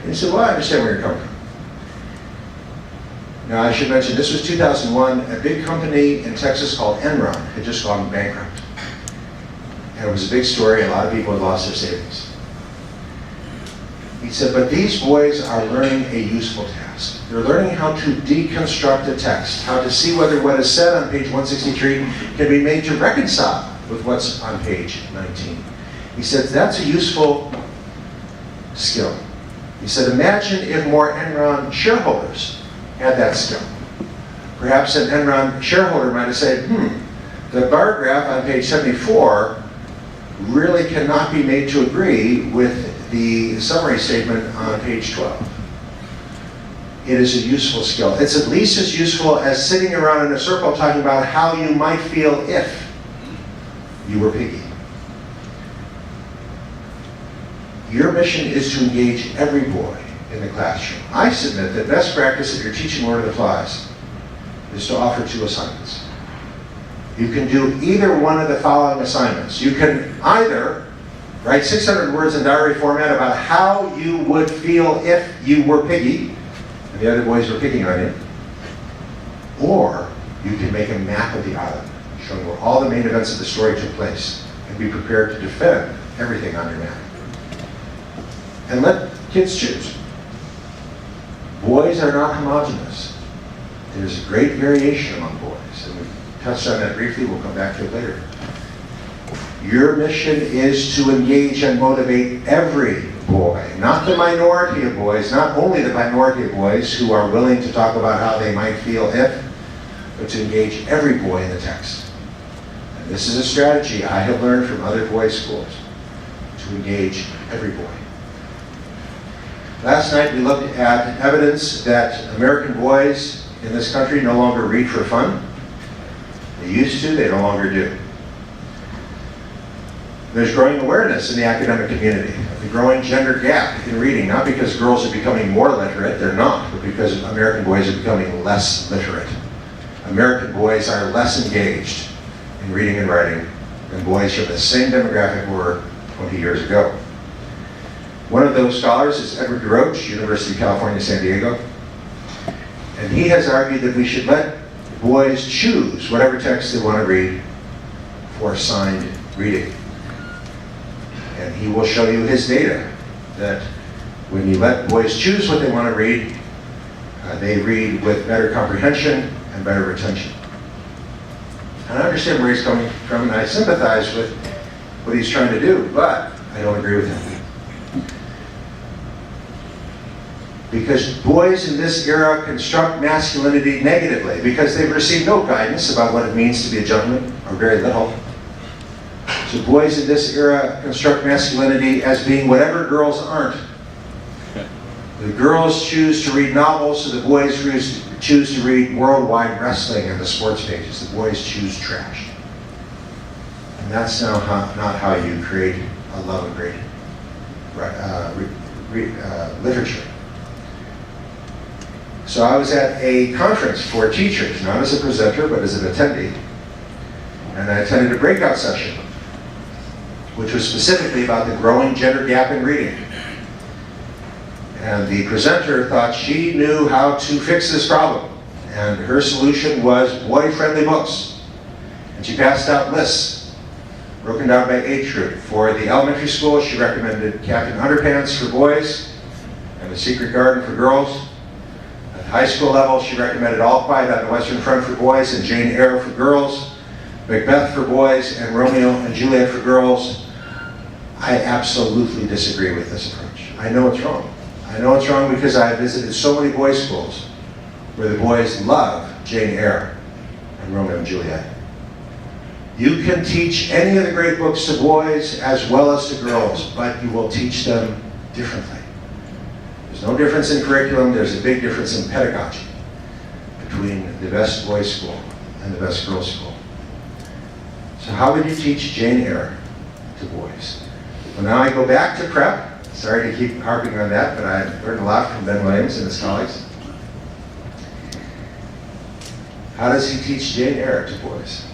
And he said, well, I understand where you're coming from. Now, I should mention, this was 2001. A big company in Texas called Enron had just gone bankrupt. And it was a big story. A lot of people had lost their savings. He said, but these boys are learning a useful task. They're learning how to deconstruct a text, how to see whether what is said on page 163 can be made to reconcile with what's on page 19. He said, that's a useful skill. He said, imagine if more Enron shareholders had that skill. Perhaps an Enron shareholder might have said, the bar graph on page 74 really cannot be made to agree with the summary statement on page 12. It is a useful skill. It's at least as useful as sitting around in a circle talking about how you might feel if you were Piggy. Your mission is to engage every boy in the classroom. I submit that best practice if you're teaching Lord of the Flies is to offer 2 assignments. You can do either one of the following assignments. You can either write 600 words in diary format about how you would feel if you were Piggy and the other boys were picking on you, or you can make a map of the island showing where all the main events of the story took place and be prepared to defend everything on your map. And let kids choose. Boys are not homogeneous. There's great variation among boys, and we touched on that briefly. We'll come back to it later. Your mission is to engage and motivate every boy, not the minority of boys, not only the minority of boys who are willing to talk about how they might feel if, but to engage every boy in the text. And this is a strategy I have learned from other boys' schools, to engage every boy. Last night we looked at evidence that American boys in this country no longer read for fun. They used to, they no longer do. There's growing awareness in the academic community of the growing gender gap in reading, not because girls are becoming more literate, they're not, but because American boys are becoming less literate. American boys are less engaged in reading and writing than boys from the same demographic were 20 years ago. One of those scholars is Edward DeRoche, University of California, San Diego. And he has argued that we should let boys choose whatever text they want to read for assigned reading. And he will show you his data, that when you let boys choose what they want to read, they read with better comprehension and better retention. And I understand where he's coming from, and I sympathize with what he's trying to do, but I don't agree with him. Because boys in this era construct masculinity negatively, because they've received no guidance about what it means to be a gentleman, or very little. So boys in this era construct masculinity as being whatever girls aren't. The girls choose to read novels, so the boys choose to read worldwide wrestling and the sports pages. The boys choose trash. And that's not how you create a love of literature. So I was at a conference for teachers, not as a presenter, but as an attendee. And I attended a breakout session, which was specifically about the growing gender gap in reading. And the presenter thought she knew how to fix this problem. And her solution was boy-friendly books. And she passed out lists, broken down by age group. For the elementary school, she recommended Captain Underpants for boys and The Secret Garden for girls. At the high school level, she recommended All Quiet on the Western Front for boys and Jane Eyre for girls, Macbeth for boys, and Romeo and Juliet for girls. I absolutely disagree with this approach. I know it's wrong. I know it's wrong because I have visited so many boys' schools where the boys love Jane Eyre and Romeo and Juliet. You can teach any of the great books to boys as well as to girls, but you will teach them differently. There's no difference in curriculum, there's a big difference in pedagogy between the best boys' school and the best girls' school. So how would you teach Jane Eyre to boys? Well, now I go back to prep. Sorry to keep harping on that, but I learned a lot from Ben Williams and his colleagues. How does he teach Jane Eyre to boys?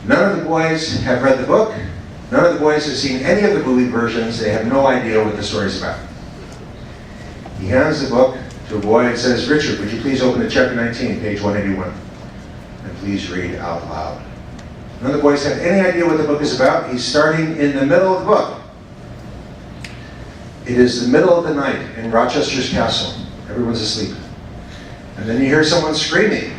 None of the boys have read the book. None of the boys have seen any of the movie versions. They have no idea what the story's about. He hands the book to a boy and says, "Richard, would you please open to chapter 19, page 181, and please read out loud." None of the boys have any idea what the book is about. He's starting in the middle of the book. It is the middle of the night in Rochester's castle. Everyone's asleep. And then you hear someone screaming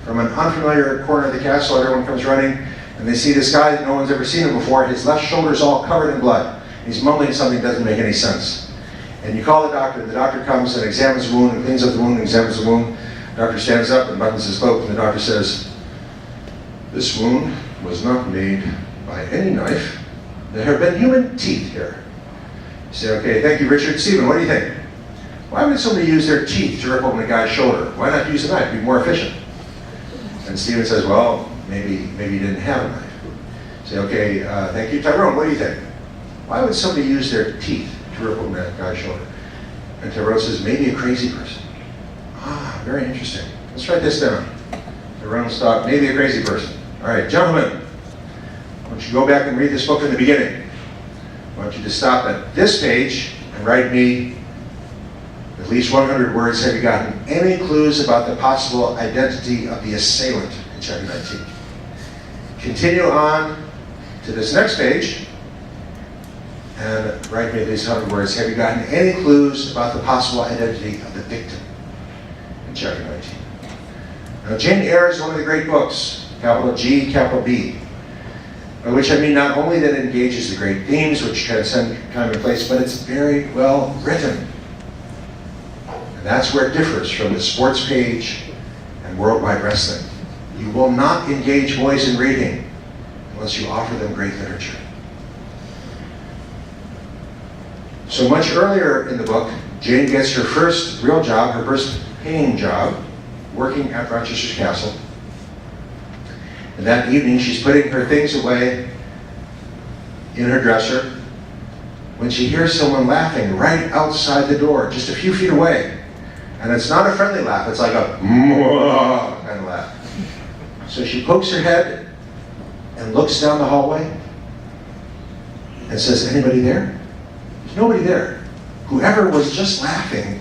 from an unfamiliar corner of the castle. Everyone comes running, and they see this guy that no one's ever seen him before. His left shoulder's all covered in blood. He's mumbling something that doesn't make any sense. And you call the doctor. The doctor comes and examines the wound and cleans up the wound and examines the wound. The doctor stands up and buttons his cloak, and the doctor says, "This wound was not made by any knife. There have been human teeth here." You say, "Okay, thank you, Richard. Stephen, what do you think? Why would somebody use their teeth to rip open a guy's shoulder? Why not use a knife? Be more efficient." And Stephen says, "Well, maybe you didn't have a knife." You say, "Okay, thank you, Tyrone. What do you think? Why would somebody use their teeth to rip open that guy's shoulder?" And Tyrone says, "Maybe a crazy person." Ah, very interesting. Let's write this down. Tyrone's thought, maybe a crazy person. All right, gentlemen, why don't you go back and read this book from the beginning? I want you to stop at this page and write me at least 100 words. Have you gotten any clues about the possible identity of the assailant in chapter 19? Continue on to this next page and write me at least 100 words. Have you gotten any clues about the possible identity of the victim in chapter 19? Now, Jane Eyre is one of the great books, capital G, capital B, by which I mean not only that it engages the great themes which transcend time and place, but it's very well written. And that's where it differs from the sports page and worldwide wrestling. You will not engage boys in reading unless you offer them great literature. So much earlier in the book, Jane gets her first real job, her first paying job, working at Rochester's castle. And that evening, she's putting her things away in her dresser when she hears someone laughing right outside the door, just a few feet away. And it's not a friendly laugh, it's like a mwah kind of laugh. So she pokes her head and looks down the hallway and says, "Anybody there?" There's nobody there. Whoever was just laughing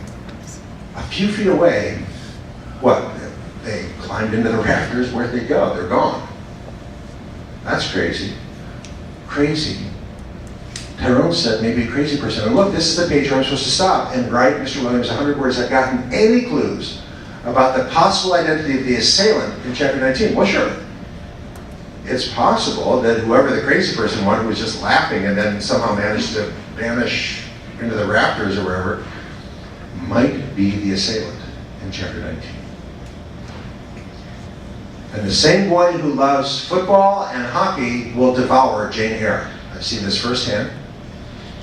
a few feet away, what? They climbed into the rafters. Where'd they go? They're gone. That's crazy. Crazy. Tyrone said maybe a crazy person. And look, this is the page where I'm supposed to stop and write, Mr. Williams, 100 words. I've gotten any clues about the possible identity of the assailant in chapter 19. Well, sure. It's possible that whoever the crazy person was who was just laughing and then somehow managed to vanish into the rafters or wherever might be the assailant in chapter 19. And the same boy who loves football and hockey will devour Jane Eyre. I've seen this firsthand.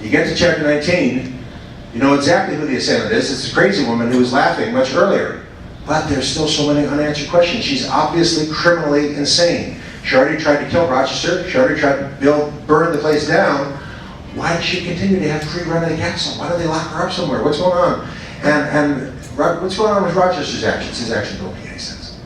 You get to chapter 19, you know exactly who the assailant is. It's the crazy woman who was laughing much earlier. But there's still so many unanswered questions. She's obviously criminally insane. She already tried to kill Rochester. She already tried to burn the place down. Why does she continue to have free run of the castle? Why do they lock her up somewhere? What's going on? And what's going on with Rochester's actions? His actions don't make any sense.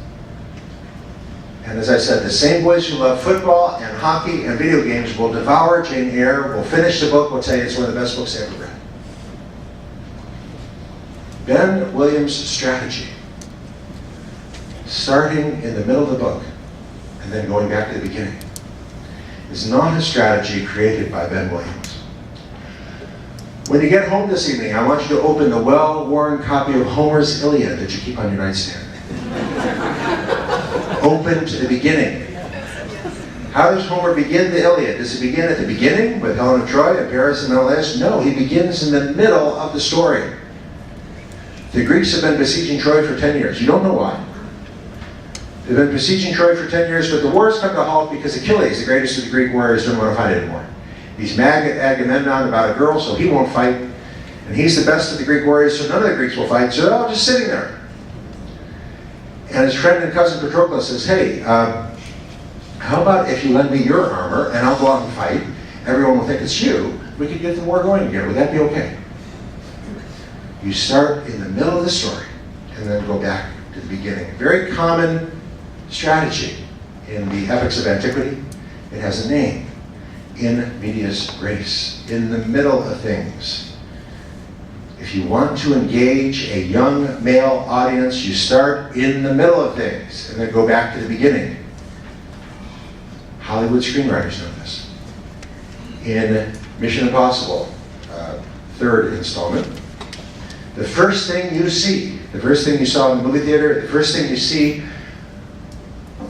And as I said, the same boys who love football and hockey and video games will devour Jane Eyre, will finish the book, will tell you it's one of the best books they ever read. Ben Williams' strategy, starting in the middle of the book and then going back to the beginning, is not a strategy created by Ben Williams. When you get home this evening, I want you to open the well-worn copy of Homer's Iliad that you keep on your nightstand. Open to the beginning. How does Homer begin the Iliad? Does he begin at the beginning with Helen of Troy and Paris and Menelaus? No, he begins in the middle of the story. The Greeks have been besieging Troy for 10 years. You don't know why. They've been besieging Troy for 10 years, but the war's come to a halt because Achilles, the greatest of the Greek warriors, doesn't want to fight anymore. He's mad at Agamemnon about a girl, so he won't fight. And he's the best of the Greek warriors, so none of the Greeks will fight. So they're all just sitting there. And his friend and cousin Patroclus says, hey, how about if you lend me your armor and I'll go out and fight? Everyone will think it's you. We could get the war going again. Would that be okay? You start in the middle of the story and then go back to the beginning. Very common strategy in the epics of antiquity. It has a name. In medias res. In the middle of things. If you want to engage a young male audience, you start in the middle of things and then go back to the beginning. Hollywood screenwriters know this. In Mission Impossible, third installment, the first thing you see, the first thing you saw in the movie theater, the first thing you see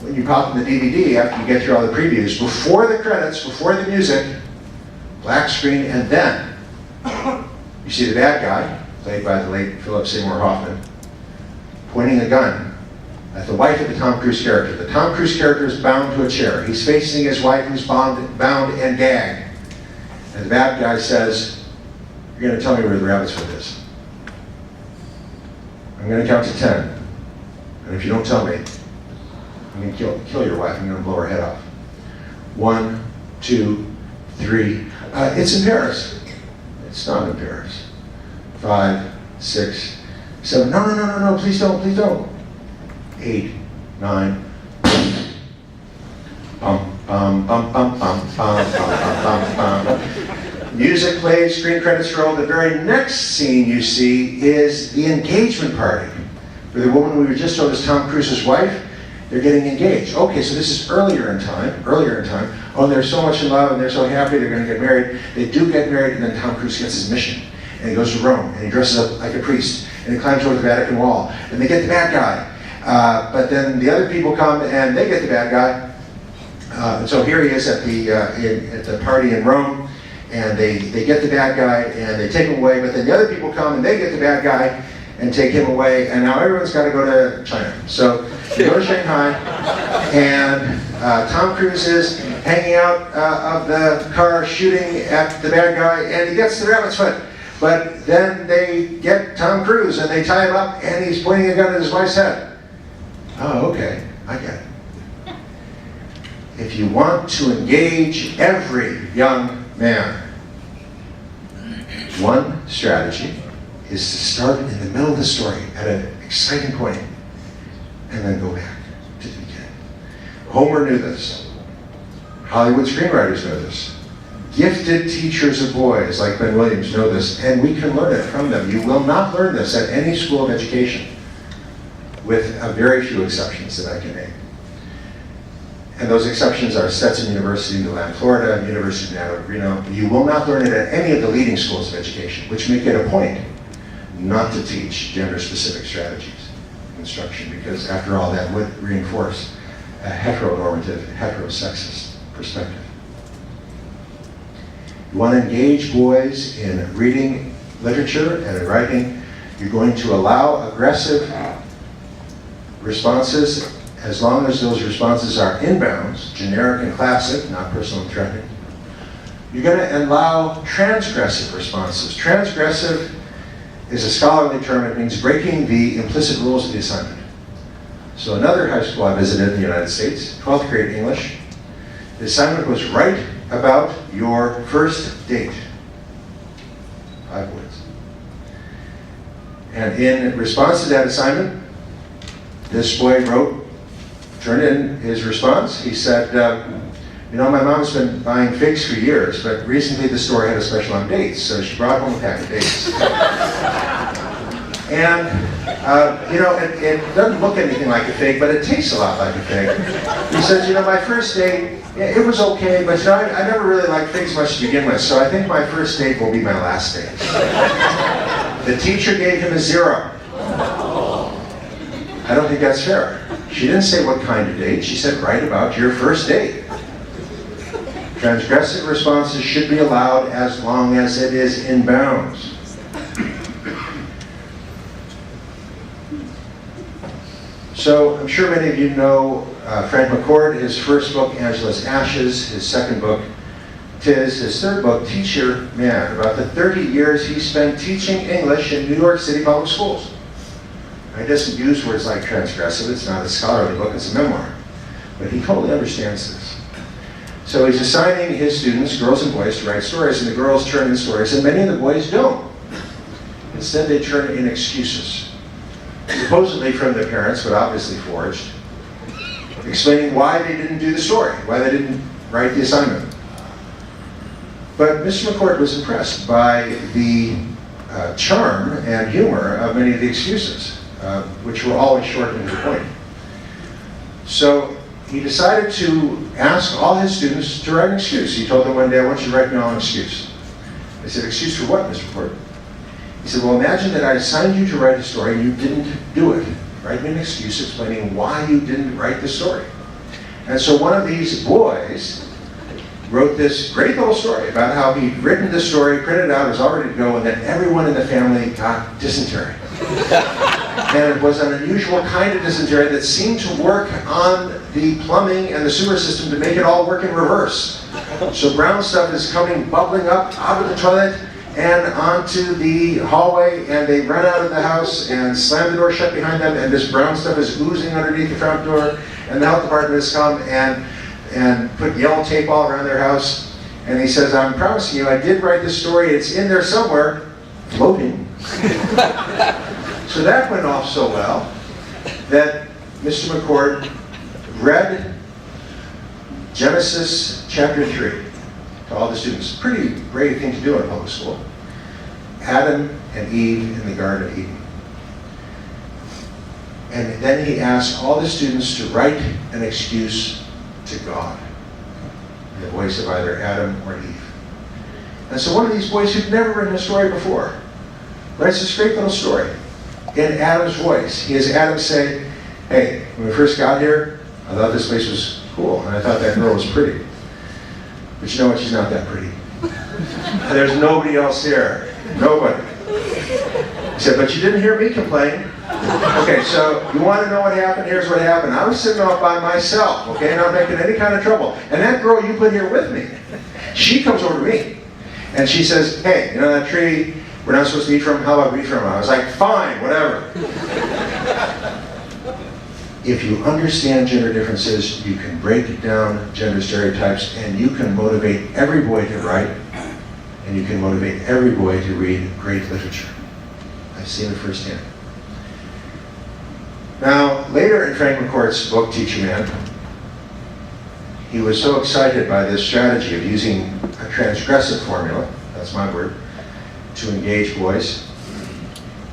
when you pop in the DVD after you get through all the previews, before the credits, before the music, black screen, and then you see the bad guy, played by the late Philip Seymour Hoffman, pointing a gun at the wife of the Tom Cruise character. The Tom Cruise character is bound to a chair. He's facing his wife who's bound and gagged. And the bad guy says, you're going to tell me where the rabbit's foot is. I'm going to count to 10. And if you don't tell me, I'm going to kill your wife. I'm going to blow her head off. 1, 2, 3. It's in Paris. It's not in Paris. 5, 6, 7. No, please don't. 8, 9. Bum, bum, bum, bum, bum, bum, bum, bum, bum, bum. Music plays, screen credits roll. The very next scene you see is the engagement party. For the woman we were just told is Tom Cruise's wife. They're getting engaged. Okay, so this is earlier in time. Oh, they're so much in love and they're so happy they're going to get married. They do get married, and then Tom Cruise gets his mission. And he goes to Rome, and he dresses up like a priest, and he climbs over the Vatican wall, and they get the bad guy. But then the other people come, and they get the bad guy. So here he is at the party in Rome, and they get the bad guy, and they take him away. But then the other people come, and they get the bad guy, and take him away. And now everyone's got to go to China. So they go to Shanghai, and Tom Cruise is hanging out of the car shooting at the bad guy, and he gets the rabbit's foot. But then they get Tom Cruise, and they tie him up, and he's pointing a gun at his wife's head. Oh, okay, I get it. If you want to engage every young man, one strategy is to start in the middle of the story at an exciting point and then go back to the beginning. Homer knew this. Hollywood screenwriters know this. Gifted teachers of boys like Ben Williams know this, and we can learn it from them. You will not learn this at any school of education, with a very few exceptions that I can name. And those exceptions are Stetson University in DeLand, Florida, University of Reno. You will not learn it at any of the leading schools of education, which make it a point not to teach gender-specific strategies in instruction, because after all, that would reinforce a heteronormative, heterosexist perspective. You want to engage boys in reading literature and in writing. You're going to allow aggressive responses as long as those responses are inbounds, generic and classic, not personal and threatening. You're going to allow transgressive responses. Transgressive is a scholarly term. It means breaking the implicit rules of the assignment. So another high school I visited in the United States, 12th grade English, the assignment was write about your first date. 5 words. And in response to that assignment, this boy turned in his response. He said, you know, my mom's been buying figs for years, but recently the store had a special on dates, so she brought home a pack of dates. And, you know, it doesn't look anything like a fig, but it tastes a lot like a fig. He says, you know, my first date, yeah, it was okay, but you know, I never really liked figs much to begin with, so I think my first date will be my last date. The teacher gave him a 0. I don't think that's fair. She didn't say what kind of date, she said write about your first date. Transgressive responses should be allowed as long as it is in bounds. So I'm sure many of you know Frank McCord, his first book, Angela's Ashes, his second book, Tis, his third book, Teacher Man, about the 30 years he spent teaching English in New York City public schools. He doesn't use words like transgressive, it's not a scholarly book, it's a memoir. But he totally understands this. So he's assigning his students, girls and boys, to write stories, and the girls turn in stories, and many of the boys don't. Instead, they turn in excuses, supposedly from their parents, but obviously forged, explaining why they didn't do the story, why they didn't write the assignment. But Mr. McCord was impressed by the charm and humor of many of the excuses, which were always short and to the point. So he decided to ask all his students to write an excuse. He told them one day, I want you to write me all an excuse. They said, excuse for what, Mr. McCord? He said, well, imagine that I assigned you to write a story and you didn't do it. Write me an excuse explaining why you didn't write the story. And so one of these boys wrote this great little story about how he'd written the story, printed it out, it was all ready to go, and then everyone in the family got dysentery. And it was an unusual kind of dysentery that seemed to work on the plumbing and the sewer system to make it all work in reverse. So brown stuff is coming bubbling up out of the toilet and onto the hallway, and they run out of the house and slam the door shut behind them, and this brown stuff is oozing underneath the front door, and the health department has come and put yellow tape all around their house. And he says, I'm promising you, I did write this story, it's in there somewhere, floating. So that went off so well that Mr. McCord read Genesis chapter 3 to all the students. Pretty brave thing to do in public school. Adam and Eve in the Garden of Eden. And then he asked all the students to write an excuse to God in the voice of either Adam or Eve. And so one of these boys who'd never written a story before writes this great little story in Adam's voice. He has Adam say, hey, when we first got here, I thought this place was cool, and I thought that girl was pretty. But you know what? She's not that pretty. There's nobody else here. Nobody. He said, but you didn't hear me complain. Okay, so you want to know what happened? Here's what happened. I was sitting off by myself, okay, not making any kind of trouble. And that girl you put here with me, she comes over to me. And she says, hey, you know that tree we're not supposed to eat from? How about we eat from it? I was like, fine, whatever. If you understand gender differences, you can break down gender stereotypes, and you can motivate every boy to write, and you can motivate every boy to read great literature. I've seen it firsthand. Now, later in Frank McCord's book, Teacher Man, he was so excited by this strategy of using a transgressive formula, that's my word, to engage boys.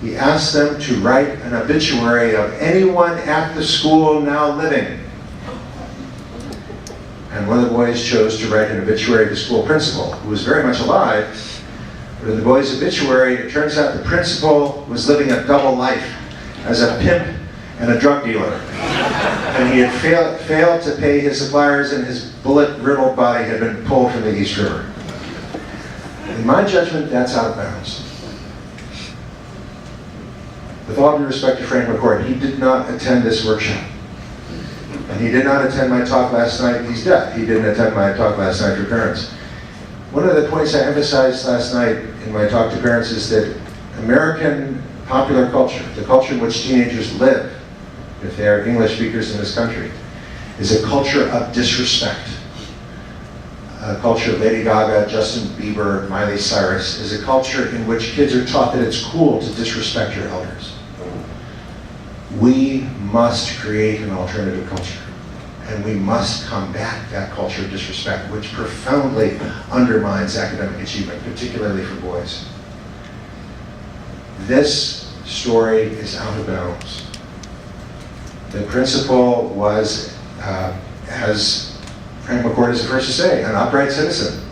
He asked them to write an obituary of anyone at the school now living. And one of the boys chose to write an obituary of the school principal, who was very much alive. But in the boy's obituary, it turns out the principal was living a double life as a pimp and a drug dealer. And he had failed to pay his suppliers, and his bullet-riddled body had been pulled from the East River. In my judgment, that's out of bounds. With all due respect to Frank McCord, he did not attend this workshop. And he did not attend my talk last night. He's deaf. He didn't attend my talk last night for parents. One of the points I emphasized last night in my talk to parents is that American popular culture, the culture in which teenagers live, if they are English speakers in this country, is a culture of disrespect. culture of Lady Gaga, Justin Bieber, Miley Cyrus, is a culture in which kids are taught that it's cool to disrespect your elders. We must create an alternative culture, and we must combat that culture of disrespect, which profoundly undermines academic achievement, particularly for boys. This story is out of bounds. The principal was, as Frank McCourt is the first to say, an upright citizen.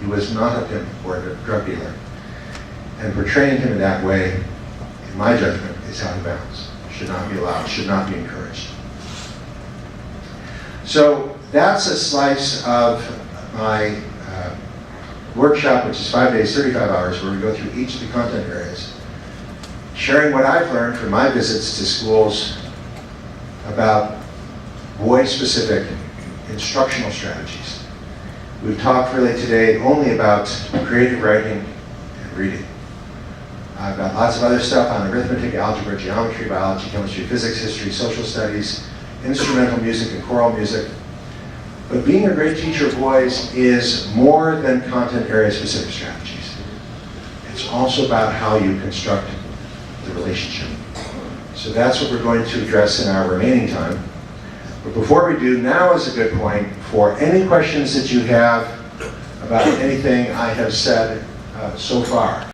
He was not a pimp or a drug dealer. And portraying him in that way, in my judgment, is out of bounds. Should not be allowed, should not be encouraged. So that's a slice of my workshop, which is 5 days, 35 hours, where we go through each of the content areas, sharing what I've learned from my visits to schools about boy-specific instructional strategies. We've talked really today only about creative writing and reading. I've got lots of other stuff on arithmetic, algebra, geometry, biology, chemistry, physics, history, social studies, instrumental music and choral music. But being a great teacher of boys is more than content area specific strategies. It's also about how you construct the relationship. So that's what we're going to address in our remaining time. But before we do, now is a good point for any questions that you have about anything I have said so far.